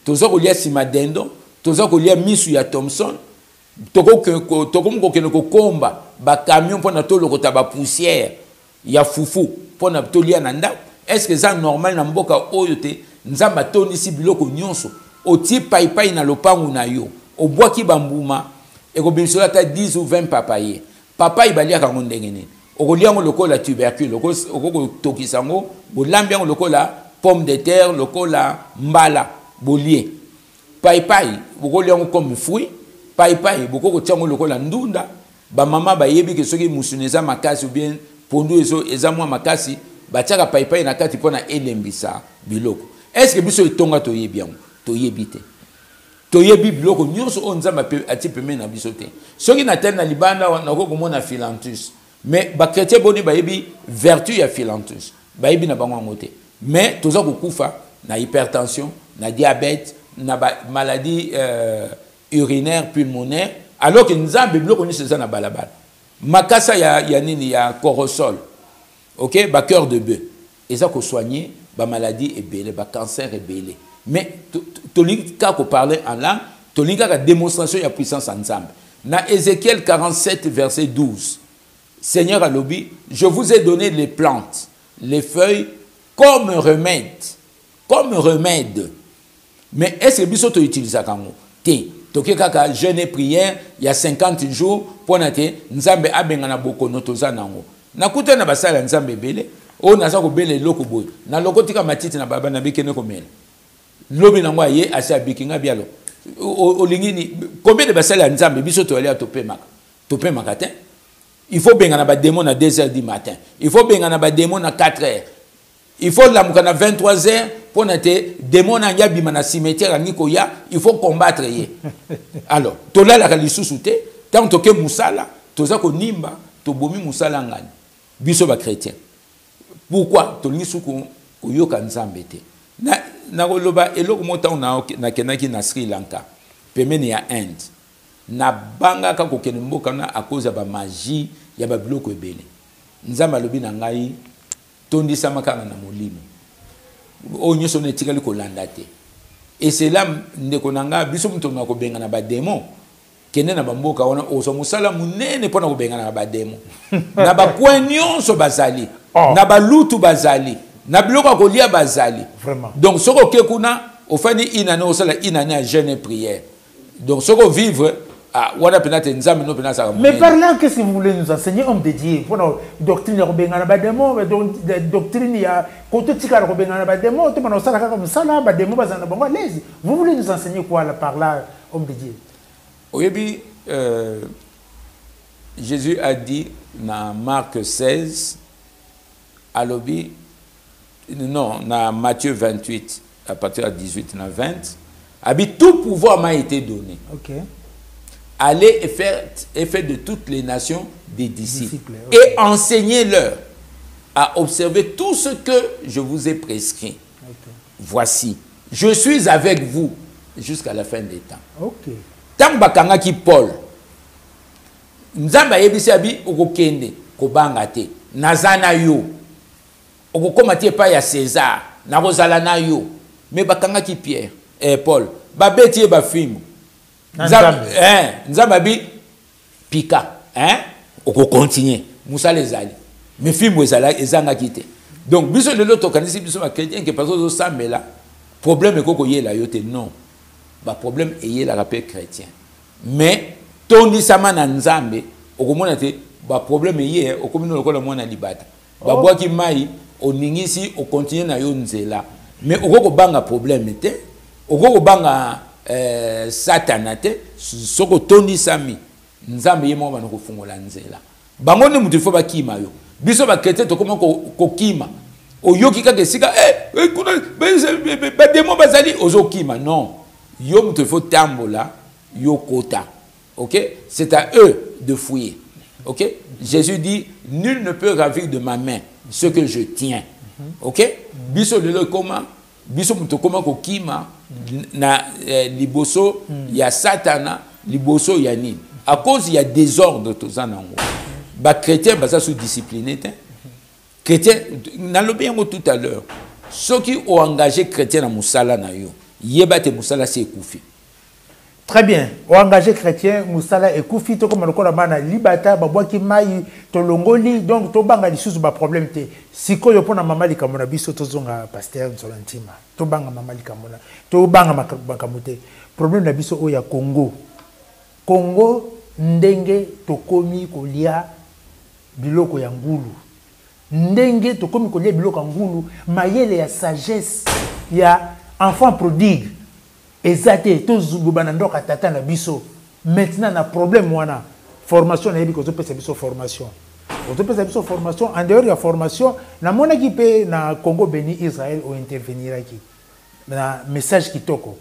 tozo kolia sima dendo, tozo kolia misu ya Thompson. Toko mukokene kokomba ba camion pona to lokota ba poussière ya fufu pona to lia na ndako. Est-ce que ça normal na mboka oyo te nzamba toni si biloko nyonso oti pai na lopangu na yo obwaki bambuma ekobimisola ta 10 ou 20 papaye papaye balia kango ndenge nini okoliango lokola tubercule okoko tokisango bolambi yango lokola pomme de terre lokola mbala bolie pai bokoliango comme fruit pai bokoko tiango lokola ndunda ba mama bayebi ke soki musuneza makasi ou bien pondu eza mwa makasi batiaka pai na kati pona elembisa biloko. Est-ce que biso etonga toyebi yango? Toyebi te. Toyebi biloko nyonso o nzamba ati peme na biso te. Soki na tena libanda na ko komona philanthus. Mais ba chrétien boni bayebi vertu ya philanthus. Bayebi na bango ngote. Mais toza kokufa na hypertension, na diabète, na maladie urinaire pulmonaire alors que nzambe biloko nyonso eza na balabala. Makasa ya nini ya corosol. OK, ba cœur de bœuf. Eza ko soigner ba maladie est belé, ba cancer est belé. Mais tolika ko parler en langue, tolika ka démonstration ya puissance en nzambe. Na Ézéchiel 47 verset 12. Seigneur alobi, je vous ai donné les plantes, les feuilles comme remède. Comme remède. Mais est-ce que biso to utilise kango? Te. Tokeka ka jeûne et prière, il y a 50 jours pour nate nzambe abengana bokono toza nango. Nakuta na basala nzambe belé. O naza ko bele loko boy. Na loko tika matiti na baba na bikene ko mela. Lobi na ngwa ye asa bikinga bialo. O lingini combien de basala nzambe biso to aller topemaka. Topemaka te. Il faut benga na ba démon à 2h du matin. Il faut benga na ba démon à 4h. Il faut lamuka na 23h pour nate démon na yabima na cimetière ngiko ya, il faut combattre ye. Alors, to la la lisusu te, tant to ke musala, toza ko nimba, to bomi musala ngani. Biso ba chrétien. Pourquoi tolingi ko yoka nzambe te? Na koloba eloko mota na kenaki na Sri Lanka. Pemene ya Inde. Na banga ka kokene mboka na à cause ba magie ya ba biloko ebele. Nzambe alobi na ngai tondisa makanga na molimo. O nyoso ne tikali ko landa te. Et c'est là ndeko nanga biso muto na ko benga na ba démon. Kene na bamboka wana oso musala munene pona ko benga na ba démon. Na ba nyonso bazali. Na ba lutu bazali. Na biloko ko lia bazali. Vraiment. Donc soko kekuna ofani inane osala inane à jeûne et prière. Donc soko vivre mais par là, qu'est-ce que vous voulez nous enseigner, homme de Dieu? Pour la doctrine de Robengana Bademo, doctrine il y a côté Tika Robengana Bademo, tout le monde comme ça là, Bademo Bazana Bango, allez-y. Vous voulez nous enseigner quoi là, par là, homme de Dieu? Oui, Jésus a dit dans Marc 16, à l'obi, non, dans Matthieu 28, à partir de 18, dans 20, a dit tout pouvoir m'a été donné. Ok. Allez et faire de toutes les nations des disciples. Okay. Et enseignez-leur à observer tout ce que je vous ai prescrit. Okay. Voici, Je suis avec vous jusqu'à la fin des temps. Ok. Tant bakanga ki Paul. Nzamba yebisi abi okokende kobanga te. Nazana yo. Okokoma te pa ya César. Na kozala na yo. Mais bakanga ki Pierre Paul. Ba beti ba film. Nzamba bi pika. Oko continuer. Moussa les ali. Mais film ezanga kite. Donc biso lelo tokanisi biso ba chrétien que parce que ça mais là problème koko yela yote non. Ba problème est la rappel chrétien. Mais tondi sama na nzambe okomona te ba problème est okomino lokola mwana libata. Ba bwa ki mai oningisi o continuer na yo nzela. Mais okoko banga problème te. Okoko banga satana te soko tondi sami nzambe yemo bana ko fungola nzela. Bango ne mutu fo ba kima yo. Biso ba chrétien to comment ko kima. Oyoki ka kesika kuna ba demo bazali ozokima non. Yo mutu fo tambola yo kota. OK? C'est à eux de fouiller. OK? Jésus dit nul ne peut ravir de ma main ce que je tiens. OK? Biso lelo comment biso mutu comment ko kima na liboso ya satana liboso ya nini. À cause il y a désordre tous en ango. Ba chrétien baza sous discipliné te. Chrétien na lobi yango tout à l'heure. Ceux qui ont engagé chrétien na musala na yo, yeba te musala c'est koufi. Très bien. Ont engagé chrétien musala et koufi to comme lokola bana libata babwa ki mai to longoli donc to banga lisusu ba problème te. Siko yo pona mama likamona biso to zonga pasteur Nzolantima. To banga mama likamona. To banga makamute. Problème na biso o ya Congo. Congo ndenge tokomi kolia biloko ya ngulu. Ndenge tokomi kolia biloko ya ngulu, mayele ya sagesse ya enfant prodigue. Ezate to zubana ndoka tata na biso. Maintenant na problème wana formation na yebi ko pesa biso formation. Ko pesa biso formation en dehors ya formation na mona ki pe na Congo Béni Israël o intervenir aki. Na message kitoko.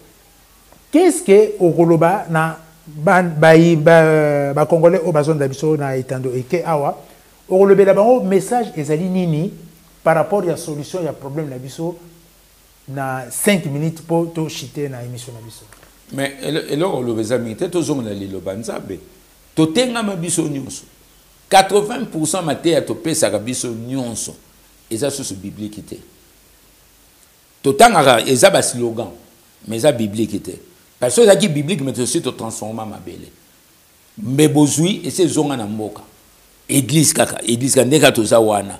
Qu'est-ce que okoloba na ba congolais au besoin d'habitude na itando eke awa o le bango message ezali nini par rapport à solution il y a problème na biso na 5 minutes pour to chiter na émission na biso. Mais eloko lo bezami te to zonga li lo banzabe to tenga ma biso nyonso 80% mate ya to pesa ka biso nyonso eza source biblique te to tanga eza ba slogan mais eza biblique te. Parce que c'est biblique, mais aussi te transformer ma belle. Mais bozui et c'est zonga na mboka. Église kaka, église kandeka to zawana.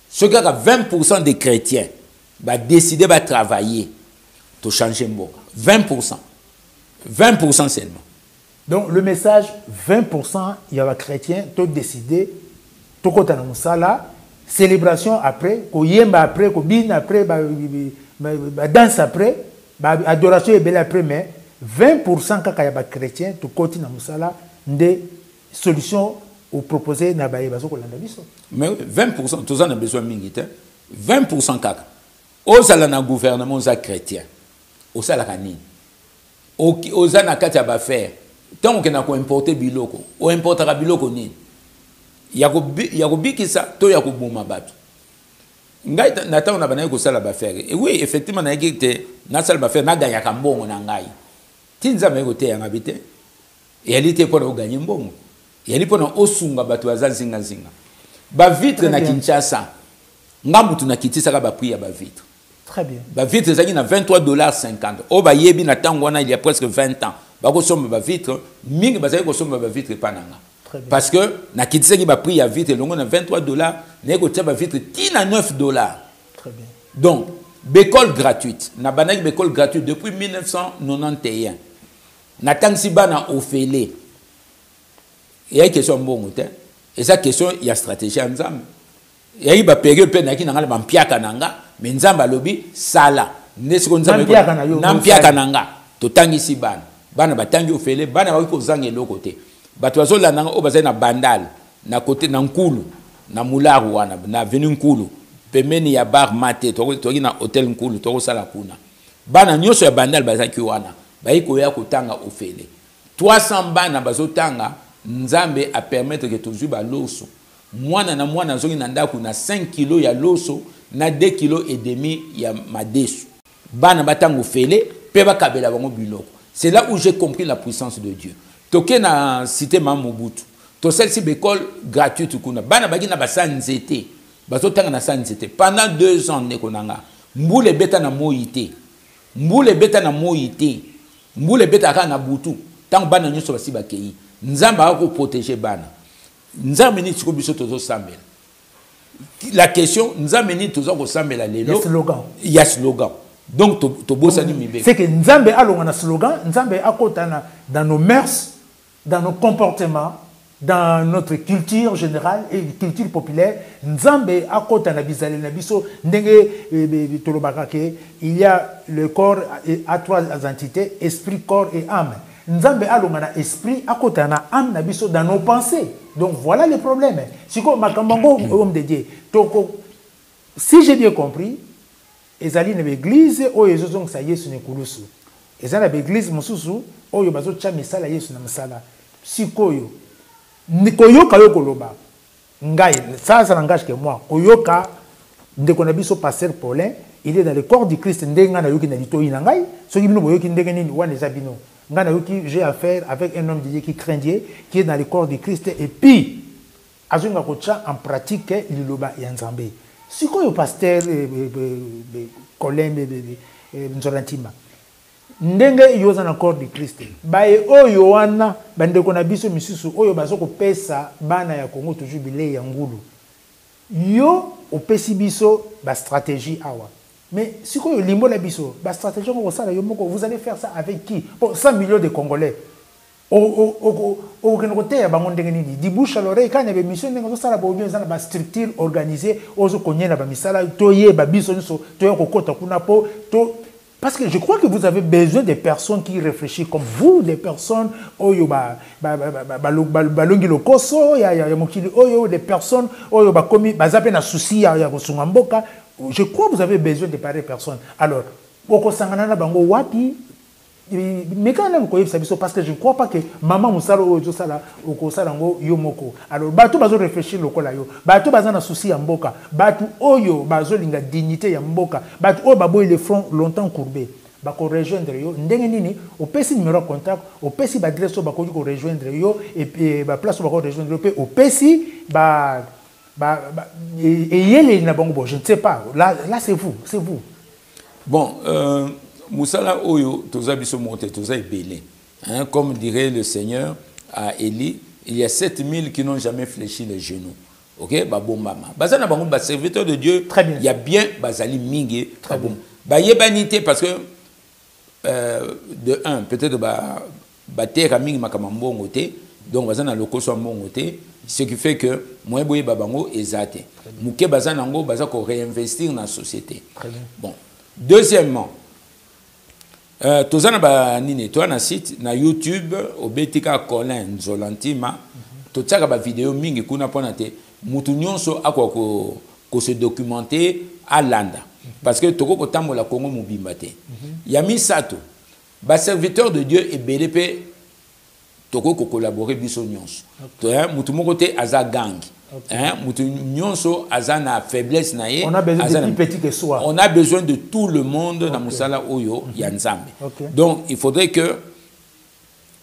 Ce qui a 20% des chrétiens va décider de travailler to changer mboka. 20%. 20% seulement. Donc le message 20% il y a des chrétiens to décider to kota na musala, célébration après, ko yemba après, ko bin après, ba danse après, ba adoration et belle après mais 20% kaka ya ba chrétien to koti na musala nde solution au proposer na ba bazo ko landa biso. Mais 20% tous en a besoin mingi te. 20% kaka. Ozala na gouvernement za chrétien. Osala kanini. Oza na kati ya ba faire. Tant que na ko importer biloko, o importera biloko nini. Yako bikisa to yako boma bato. Ngai nata on a bana ko sala ba faire. Et oui, effectivement na yekite na sala ba faire na ganya ka mbongo na ngai. Tinza me kote ya ngabite. Et elle était pour gagner mbongo. Et elle pour osunga bato baza zinga zinga. Ba vitre na Kinshasa. Ngambutu na kitisa ka ba prix ya ba vitre. Très bien. Ba vitre zaki na $23.50. O ba yebi na tango wana il y a presque 20 ans. Ba ko somba ba vitre, mingi bazali ko somba ba vitre pananga. Parce que na kitisa ki ba prix ya vitre longo na $23, na ko tia ba vitre tina $9. Très bien. Donc, bécole gratuite. Na banaki bécole gratuite depuis 1991. Na tangsi bana ofele. Il y a une question bon et ça question il y a stratégie ensemble. Il y a une période pe na ki nanga ba mpiaka nanga, mais nzamba lobi sala. Nesko nzamba na mpiaka nanga. To tangisi bana. Bana batangi ofele, bana ba ko zanga eloko te. Bato bazola nanga o bazali na bandal, na côté na nkulu, na mularu wana, na venu nkulu. Pemeni ya bar mate, toki na hotel nkulu, toko sala kuna. Bana nyoso ya bandal bazaki wana. Baiko ya kutanga ofele. 300 bana bazotanga nzambe a permettre que tozui ba loso. Mwana na zongi na ndaku na 5 kg ya loso na 2 kg et demi ya madesu. bana batango fele pe ba kabela bango biloko. C'est là où j'ai compris la puissance de Dieu. Toké na cité Mobutu. To celle-ci école gratuite kuna. Bana bagi na basanzete. Bazo tanga na sanzete. Pendant 2 ans nekonanga. Mbule beta na moite. Mbule beta na moite. Mbule beta ka na butu. Tant bana nyoso basi bakei. Nzamba ako protéger bana. Nzamba ni tiko biso tozo sambela. La question, Nzambe ni tozo ko sambela lelo. Il y a slogan. Il y a slogan. Donc to bossa ni mibe. C'est que Nzambe a un slogan, Nzambe a dans nos mœurs, dans nos comportements, dans notre culture générale et culture populaire, Nzambe a na bizale na biso ndenge tolobakake, il y a le corps à 3 entités, esprit, corps et âme. Nzambe a na esprit a na âme na biso dans nos pensées. Donc voilà le problème. Si homme de Dieu, si j'ai bien compris, ezali na église oyo ezozongisa Yesu nekulusu. Ezali na église mosusu oyo bazocha misala Yesu na misala. Sikoyo nikoyoka yo koloba. Ngai ça n'engage que moi. Koyoka ndeko na biso pasteur Paulin, il est dans le corps du Christ ndenga na yoki na litoyi na ngai. Soki bino boyoki ndenge nini wana ezabino. Nga na yoki j'ai affaire avec un homme de Dieu qui craint Dieu, qui est dans le corps du Christ et puis azunga kocha en pratique liloba ya Nzambe. Si le pasteur Colin Nzolantima ndenge yoza na corps du Christ bae oyo wana bandeko na biso misusu oyo bazoko pesa bana ya Congo to jubilé ya ngulu yo opesi biso ba stratégie awa mais si ko limbo la biso ba stratégie ko sala yo moko vous allez faire ça avec qui pour 100 millions de Congolais au côté ya bango ndenge nini di bouche à l'oreille quand il y avait mission ndenge ça la bo bien ça ba structure organisée ozo konyela ba misala toye ba biso nso toye kokota kuna po to parce que je crois que vous avez besoin de personnes qui réfléchissent comme vous, des personnes oyo balongi lokoso ya mokili oyo des personnes oyo ba komi bazape na souci ya kosunga mboka. Je crois que vous avez besoin de pareilles personnes. Alors okosangana na bango wapi mais quand même parce que je ne crois pas que maman musala oyo sala okosala ngo yo moko. Alors bato bazo réfléchir lokola yo bato baza na souci ya mboka bato oyo bazo linga dignité ya mboka bato oyo baboyi le front longtemps courbé bako rejoindre yo ndenge nini opesi numéro contact opesi ba adresse bako ko rejoindre yo et puis ba place bako rejoindre yo pe opesi et yele na bango je ne sais pas là c'est vous bon Moussala Oyo, toza biso monte, toza ebele. Comme dirait le Seigneur à Élie, il y a 7000 qui n'ont jamais fléchi les genoux. Ok, babombama. Bazana bango ba serviteur de Dieu. Très bien. Il y a bien bazali mingi. Très bien. Ba yebanité parce que de un peut-être ba terre mingi makamambo ngote. Donc bazana lokoso mbongote, ce qui fait que moi boye babango ezate. Muke bazana ngo bazako réinvestir dans la société. Très bien. Bon. Deuxièmement, tozana ba nini to na site na YouTube obetika Colin Nzolantima totsaka ba vidéo mingi kuna pona te mutu nyonso akwa ko se documenter à landa parce que toko ko tambola Congo mobimba te ya misato ba serviteur de Dieu et BDP toko ko collaborer biso nyonso to mutu moko te aza gang. Mutu nyonso azana faiblesse na ye. On a besoin de plus petit que soi. On a besoin de tout le monde dans Moussala Oyo ya Nzambe. Donc il faudrait que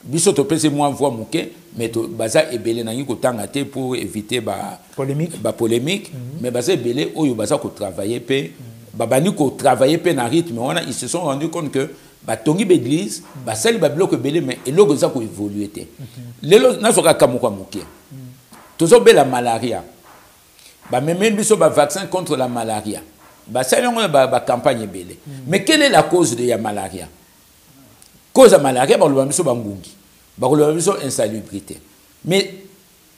biso to pese moi voix mouké mais to baza ebele na ngiko tanga te pour éviter ba polémique mais baza ebele oyo baza ko travailler pe babani ko travailler pe na rythme on a ils se sont rendus compte que ba tongi l'église ba sali ba bloc ebele mais eloko za ko évoluer te. Lelo na soka kamuka mouké. Toujours la malaria. Même biso ba vaccin contre la malaria. Ba salon ba campagne belé. Mais quelle est la cause de la malaria? Cause de la malaria ba lo biso bangungi. Ba lo biso insalubrité. Mais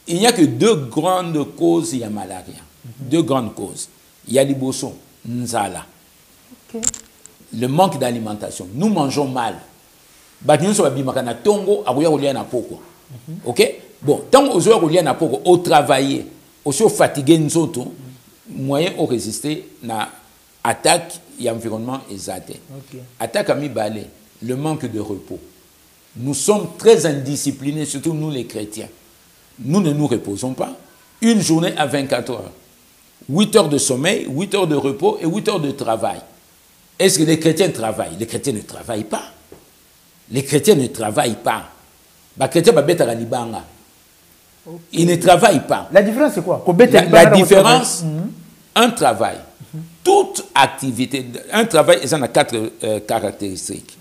il n'y a que 2 grandes causes de la malaria. 2 grandes causes. Il y a liboso, nzala. Le manque d'alimentation. Nous mangeons mal. Ba nyonso ba bimaka na tongo akoya kolia na poko. OK? Bon, tant aux heures où il y a au travailler, aussi fatigué nous autres, moyen au résister na attaque et environnement exaté. Attaque à mi balé, le manque de repos. Nous sommes très indisciplinés, surtout nous les chrétiens. Nous ne nous reposons pas. Une journée à 24 heures. 8 heures de sommeil, 8 heures de repos et 8 heures de travail. Est-ce que les chrétiens travaillent? Les chrétiens ne travaillent pas. Les chrétiens ne travaillent pas. Les chrétiens ne libanga. Ils ne travaillent pas. La différence c'est quoi? La différence, un travail. Toute activité, un travail, il y a 4 caractéristiques.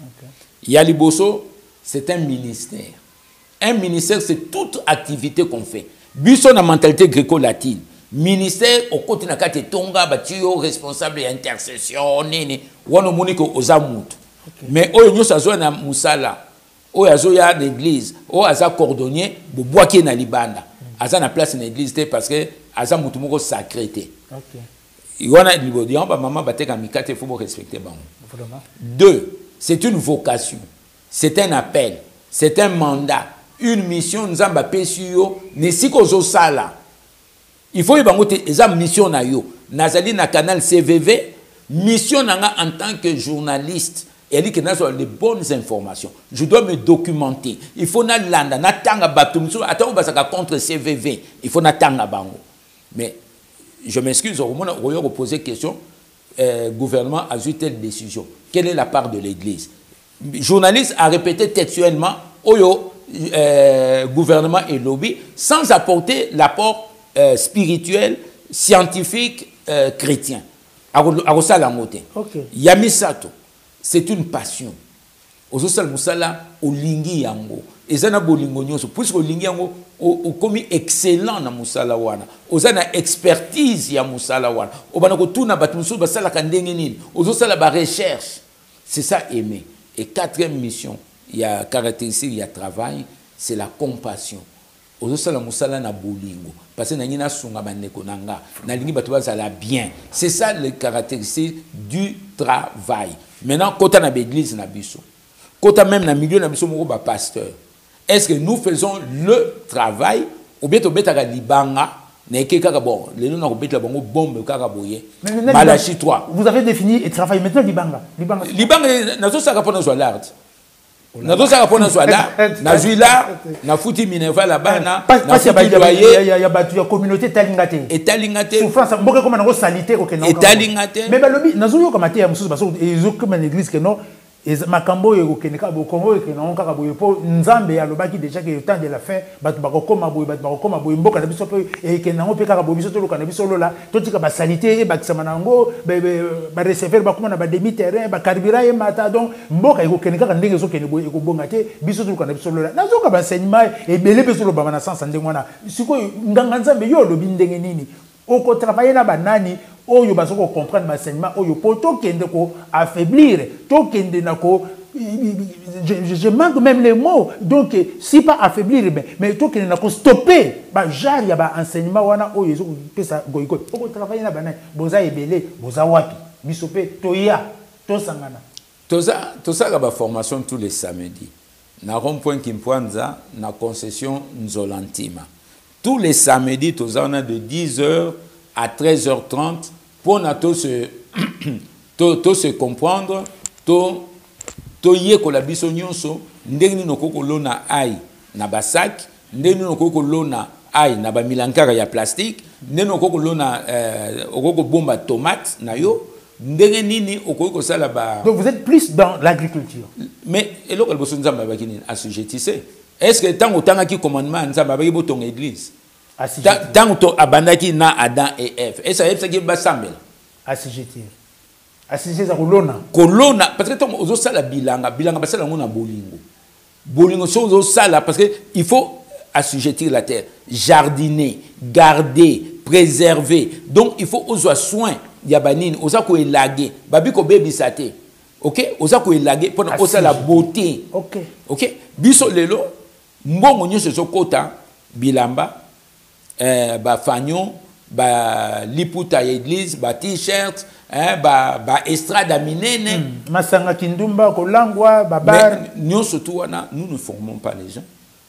Yaliboso, c'est un ministère. Un ministère, c'est toute activité qu'on fait. Bisson la mentalité gréco-latine. Ministère, au côté de la tonga, batio, responsable d'intercession, nini, wano moniko ozamut. Mais au nous ça na musala, au azoya l'église, au aza cordonnier, bois qui na libanda, aza na place na l'église parce que aza mutumoko sacré. Il y a des maman bateka mikate, il faut respecter bango. 2, c'est une vocation, c'est un appel, c'est un mandat, une mission. Nous avons pesio, ne si kozo sala. Il faut que mission na yo. Nazali na canal CVV, mission nanga en tant que journaliste. Et dit que nous avons les bonnes informations. Je dois me documenter. Il faut na landa, na tanga batum. Attends, on va contre CVV. Il faut na tanga bango. Mais je m'excuse, on va poser question. Gouvernement a eu telle décision. Quelle est la part de l'Église? Journaliste a répété textuellement Oyo, gouvernement et lobby, sans apporter l'apport spirituel, scientifique, chrétien. Yamisato, c'est une passion. Ozosal musala olingi yango. Ezana bolingo nyoso. Puisque olingi yango o komi excellent na musala wana. Ozana expertise ya musala wana. Obana ko tuna batumusu basala kandenge nini. Ozosala ba recherche. C'est ça aimer. Et 4e mission, il y a caractéristique, il y a travail, c'est la compassion. Ozosala musala na bolingo. Parce que na sunga bandeko nanga. Na lingi batu bazala bien. C'est ça les caractéristiques du travail. Maintenant, quand on a l'église na biso. Quand on a même dans le milieu, nous sommes pasteur. Est-ce que nous faisons le travail ou bien on a libanga? Vous avez défini le travail maintenant, libanga. Libanga, nous sommes à l'art. Nous sommes à l'art. Nous sommes futi minerva là-bas. Il y a la communauté talingate. Et talingate. Souffrance, beaucoup comme on a salité. Et talingate. Mais nous avons comme l'église que non. Makambo yokeneka bokongo ekena onka boye po nzambe alobaki déjà que le temps de la fin batu bakokoma boye mboka na biso pe ekena ngo pe kaka boye biso to lokana biso lola to tika ba salité ba kisama nango ba recevoir ba kuma na ba demi terrain ba carburant et mata donc mboka ekokeneka ndenge zo kene boye ekobonga te biso to lokana biso lola nazoka ba enseignement et belé biso lo ba na sens ndenge wana siko nganga nzambe yo lobi ndenge nini oko travailler na banani oyo bazoko comprendre l'enseignement oyo poto kende ko affaiblir to kende nako je manque même les mots donc si pas affaiblir mais to kende nako stopper ba genre ya ba enseignement wana oyo zo pesa goyiko oko travailler na banani boza ebele boza wapi bisope toya to sangana toza ba formation tous les samedis na rond-point Kimpwanza na concession Nzolantima tous les samedis toza on a de 10h à 13h30 pour se comprendre, to ye ko la biso nyonso ndenge no koko lona ai na basak, ndenge no koko lona ai na ba milankara ya plastique, ndenge no koko lona okoko bomba tomate na yo, ndenge nini okoko sala ba. Donc vous êtes plus dans l'agriculture. Mais eloko le boso nzamba ba kini assujettissé. Est-ce que tant autant qui commandement nzamba ba ki boton église? Tant que abandaki na Adam et Ève. Et ça c'est qui va sambel. Assujettir. Assujettir za kolona. Kolona parce que tant ozo sala bilanga basala ngona bolingo. Bolingo so ozo sala parce que il faut assujettir la terre, jardiner, garder, préserver. Donc il faut ozo soin ya banine, oza ko elaguer, babi ko baby saté. OK? Oza ko elaguer pour oza la beauté. OK. OK? Biso lelo mbongo nyo so kota bilamba ba fagnon, ba liputa église, ba t-shirt, ba estrada minene. Masanga kindumba kolangwa, ba bar. Nous surtout nous ne formons pas les gens.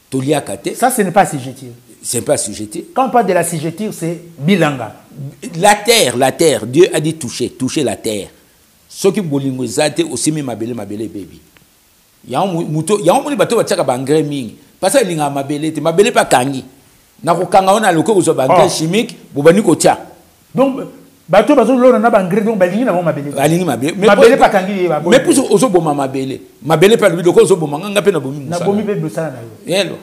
Toliakate. Ça ce n'est pas assujettir. C'est pas assujettir. Quand on parle de l'assujettir, c'est bilanga. La terre, Dieu a dit toucher la terre. Ce qui bolingo zate aussi mi mabele baby. Ya on bato ba tsaka ba engrais mingi. Parce que linga mabele pas kangi. Na ko kanga on a le ko zo ba engrais chimique, bobani ko tia. Donc bato bazo lona na bangre donc balingi na mabele balingi mabele mabele pas tangi ba mais pour ozoboma mabele pas lui loko ozoboma nga pe na bomi na bomi be bosala na yo yelo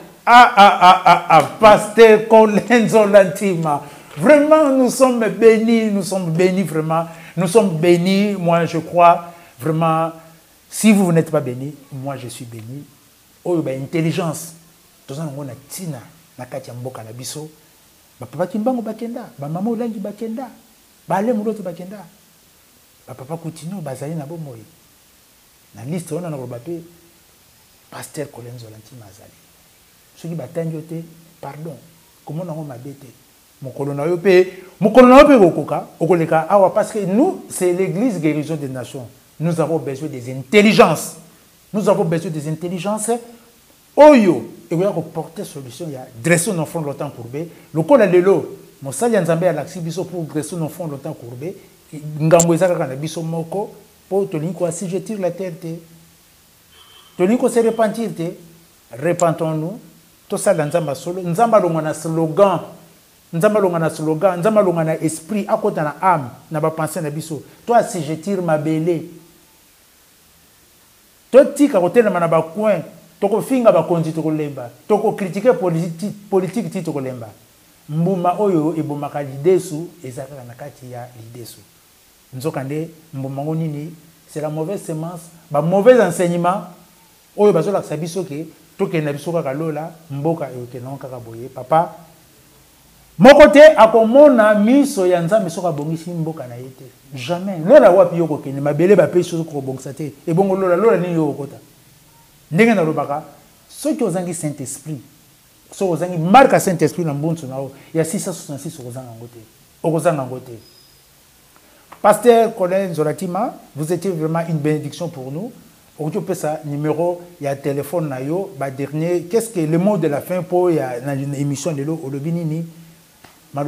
Pasteur Colenzo Lantima, vraiment nous sommes bénis vraiment, nous sommes bénis, moi je crois vraiment, si vous n'êtes pas bénis, moi je suis béni. Oh, bah, intelligence, tout ça on a tina, nakati mboka na biso, ba papa kimbango bakenda, ba mama olangi bakenda, ba ale muroto bakenda, ba papa continue bazali na bomoyi. Na liste on a na robape, Pasteur Colenzo Lantima azali. Ceux qui battent pardon, comment on m'a bêté. Mon colonel parce que nous, c'est l'église guérison des nations. Nous avons besoin des intelligences. Nous avons besoin des intelligences. Oyo, et vous avez porté solution, il y a dresser nos enfants longtemps courbés. Le col à l'élo, mon sali en Zambie à l'axibiso pour dresser nos enfants longtemps courbés. Ngamboueza kanabiso moko, pour te linko si je tire la terre, te linko se repentir, repentons-nous. Tout ça dans Nzamba solo, Nzamba longana slogan, Nzamba longana esprit, à côté na âme, na ba pensée na biso. Toi si je tire ma belé, toi ti ka côté na ba coin, toko finga ba konzi toko lemba, toko critiquer politique ti toko lemba. Mbuma oyo ebomaka lidesu ezaka na kati ya lidesu. Nzokande mbuma ngonini, c'est la mauvaise semence, ba mauvais enseignement oyo bazola sabiso ke toke na biso kaka lola mboka yoke na kaka boye papa mokote akomona miso ya nzambe soka bongisi mboka na yete jamais lola wapi yoko kene mabele ba peso ko bongisa te e bongo lola ni yoko kota ndenge na lobaka soki ozangi Saint Esprit so ozangi marque Saint Esprit na mbonso nao ya 666 okozanga ngote Pasteur Colenzo Lantima, vous étiez vraiment une bénédiction pour nous. Aujourd'hui, on peut ça, numéro, il y a téléphone, dernier. Qu'est-ce que le mot de la fin pour une émission de l'eau, le binini, le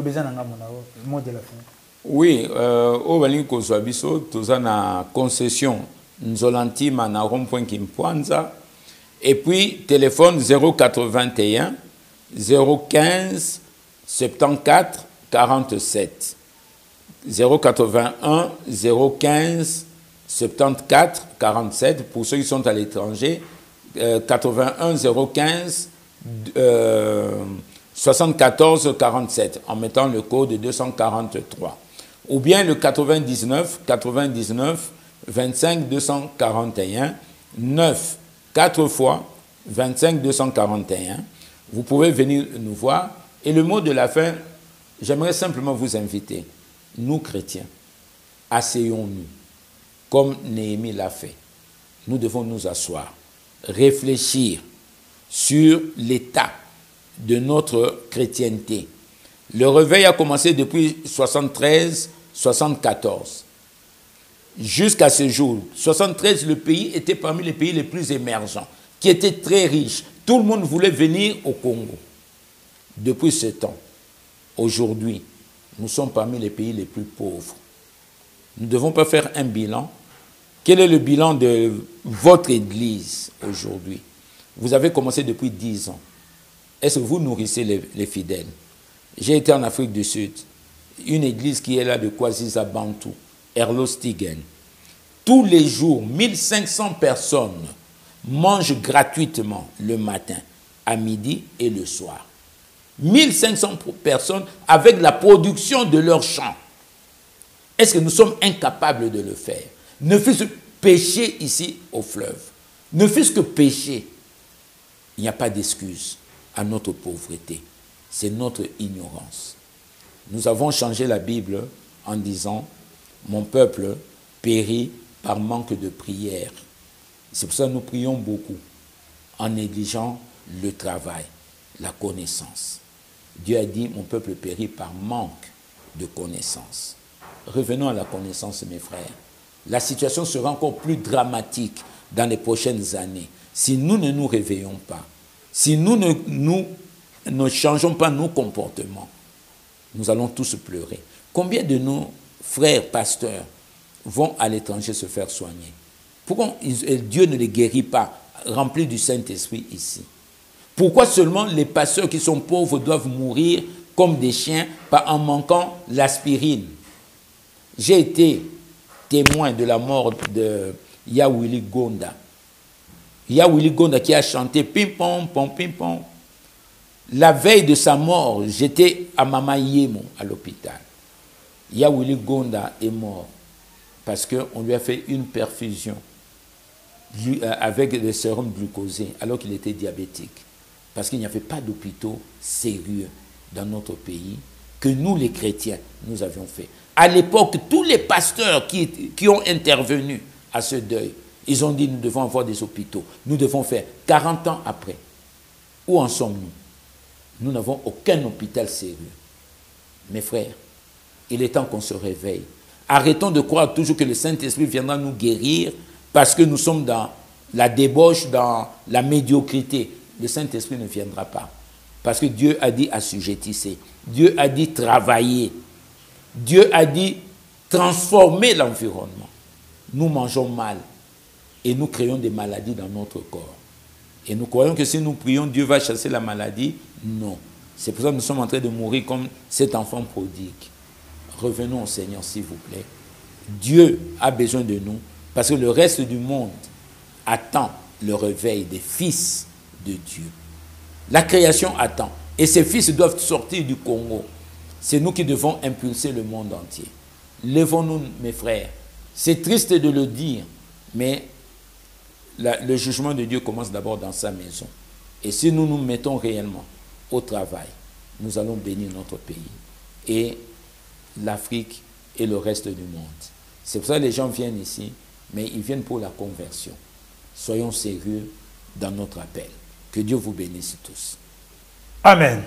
mot de la fin? Oui, au Balinko Zwabiso, tu as une concession, Nzolantima, na rond-point Kimpwanza, et puis téléphone 081 015 74 47. 081 015 74 47 pour ceux qui sont à l'étranger, 81 015 74 47 en mettant le code 243 ou bien le 99 99 25 241 9 4 fois 25 241. Vous pouvez venir nous voir et le mot de la fin, j'aimerais simplement vous inviter, nous chrétiens, asseyons-nous. Comme Néhémie l'a fait, nous devons nous asseoir, réfléchir sur l'état de notre chrétienté. Le réveil a commencé depuis 73-74. Jusqu'à ce jour, 73, le pays était parmi les pays les plus émergents, qui étaient très riches. Tout le monde voulait venir au Congo. Depuis ce temps, aujourd'hui, nous sommes parmi les pays les plus pauvres. Nous ne devons pas faire un bilan. Quel est le bilan de votre église aujourd'hui? Vous avez commencé depuis 10 ans. Est-ce que vous nourrissez les fidèles? J'ai été en Afrique du Sud. Une église qui est là de Kwazisa Bantu, Erlostigen. Tous les jours, 1500 personnes mangent gratuitement le matin, à midi et le soir. 1500 personnes avec la production de leur champ. Est-ce que nous sommes incapables de le faire? Ne fût-ce que pécher ici au fleuve. Ne fût-ce que pécher. Il n'y a pas d'excuse à notre pauvreté. C'est notre ignorance. Nous avons changé la Bible en disant « Mon peuple périt par manque de prière ». C'est pour ça que nous prions beaucoup en négligeant le travail, la connaissance. Dieu a dit « Mon peuple périt par manque de connaissance ». Revenons à la connaissance, mes frères. La situation sera encore plus dramatique dans les prochaines années si nous ne nous réveillons pas, si nous ne changeons pas nos comportements. Nous allons tous pleurer. Combien de nos frères pasteurs vont à l'étranger se faire soigner? Pourquoi Dieu ne les guérit pas, remplis du Saint-Esprit ici? Pourquoi seulement les pasteurs qui sont pauvres doivent mourir comme des chiens en manquant l'aspirine? J'ai été témoin de la mort de Yawili Gonda. Yawili Gonda qui a chanté pim-pom, pom, pim-pom. La veille de sa mort, j'étais à Mama Yemo, à l'hôpital. Yawili Gonda est mort parce qu'on lui a fait une perfusion avec des sérums glucosés alors qu'il était diabétique. Parce qu'il n'y avait pas d'hôpitaux sérieux dans notre pays que nous, les chrétiens, nous avions fait. À l'époque, tous les pasteurs qui ont intervenu à ce deuil, ils ont dit nous devons avoir des hôpitaux. Nous devons faire 40 ans après. Où en sommes-nous? Nous n'avons aucun hôpital sérieux. Mes frères, il est temps qu'on se réveille. Arrêtons de croire toujours que le Saint-Esprit viendra nous guérir parce que nous sommes dans la débauche, dans la médiocrité. Le Saint-Esprit ne viendra pas. Parce que Dieu a dit assujettissez. Dieu a dit travailler. Dieu a dit transformer l'environnement. Nous mangeons mal et nous créons des maladies dans notre corps. Et nous croyons que si nous prions, Dieu va chasser la maladie. Non. C'est pour ça que nous sommes en train de mourir comme cet enfant prodigue. Revenons au Seigneur, s'il vous plaît. Dieu a besoin de nous parce que le reste du monde attend le réveil des fils de Dieu. La création attend. Et ces fils doivent sortir du Congo. C'est nous qui devons impulser le monde entier. Lèvons-nous, mes frères. C'est triste de le dire, mais le jugement de Dieu commence d'abord dans sa maison. Et si nous nous mettons réellement au travail, nous allons bénir notre pays et l'Afrique et le reste du monde. C'est pour ça que les gens viennent ici, mais ils viennent pour la conversion. Soyons sérieux dans notre appel. Que Dieu vous bénisse tous. Amen.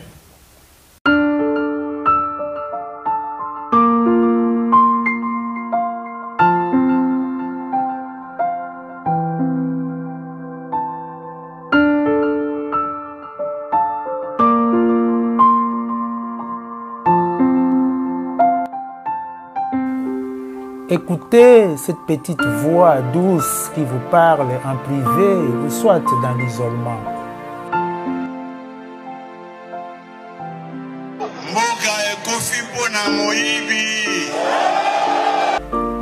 Écoutez cette petite voix douce qui vous parle en privé ou soit dans l'isolement.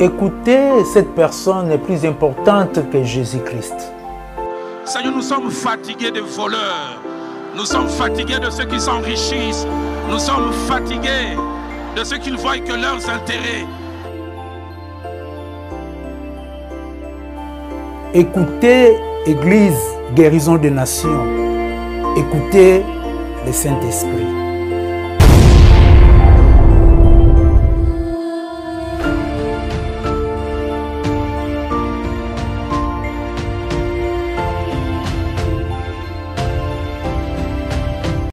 Écoutez cette personne plus importante que Jésus-Christ. Seigneur, nous sommes fatigués de voleurs. Nous sommes fatigués de ceux qui s'enrichissent. Nous sommes fatigués de ceux qui voient que leurs intérêts. Écoutez, Église, guérison des nations. Écoutez le Saint-Esprit.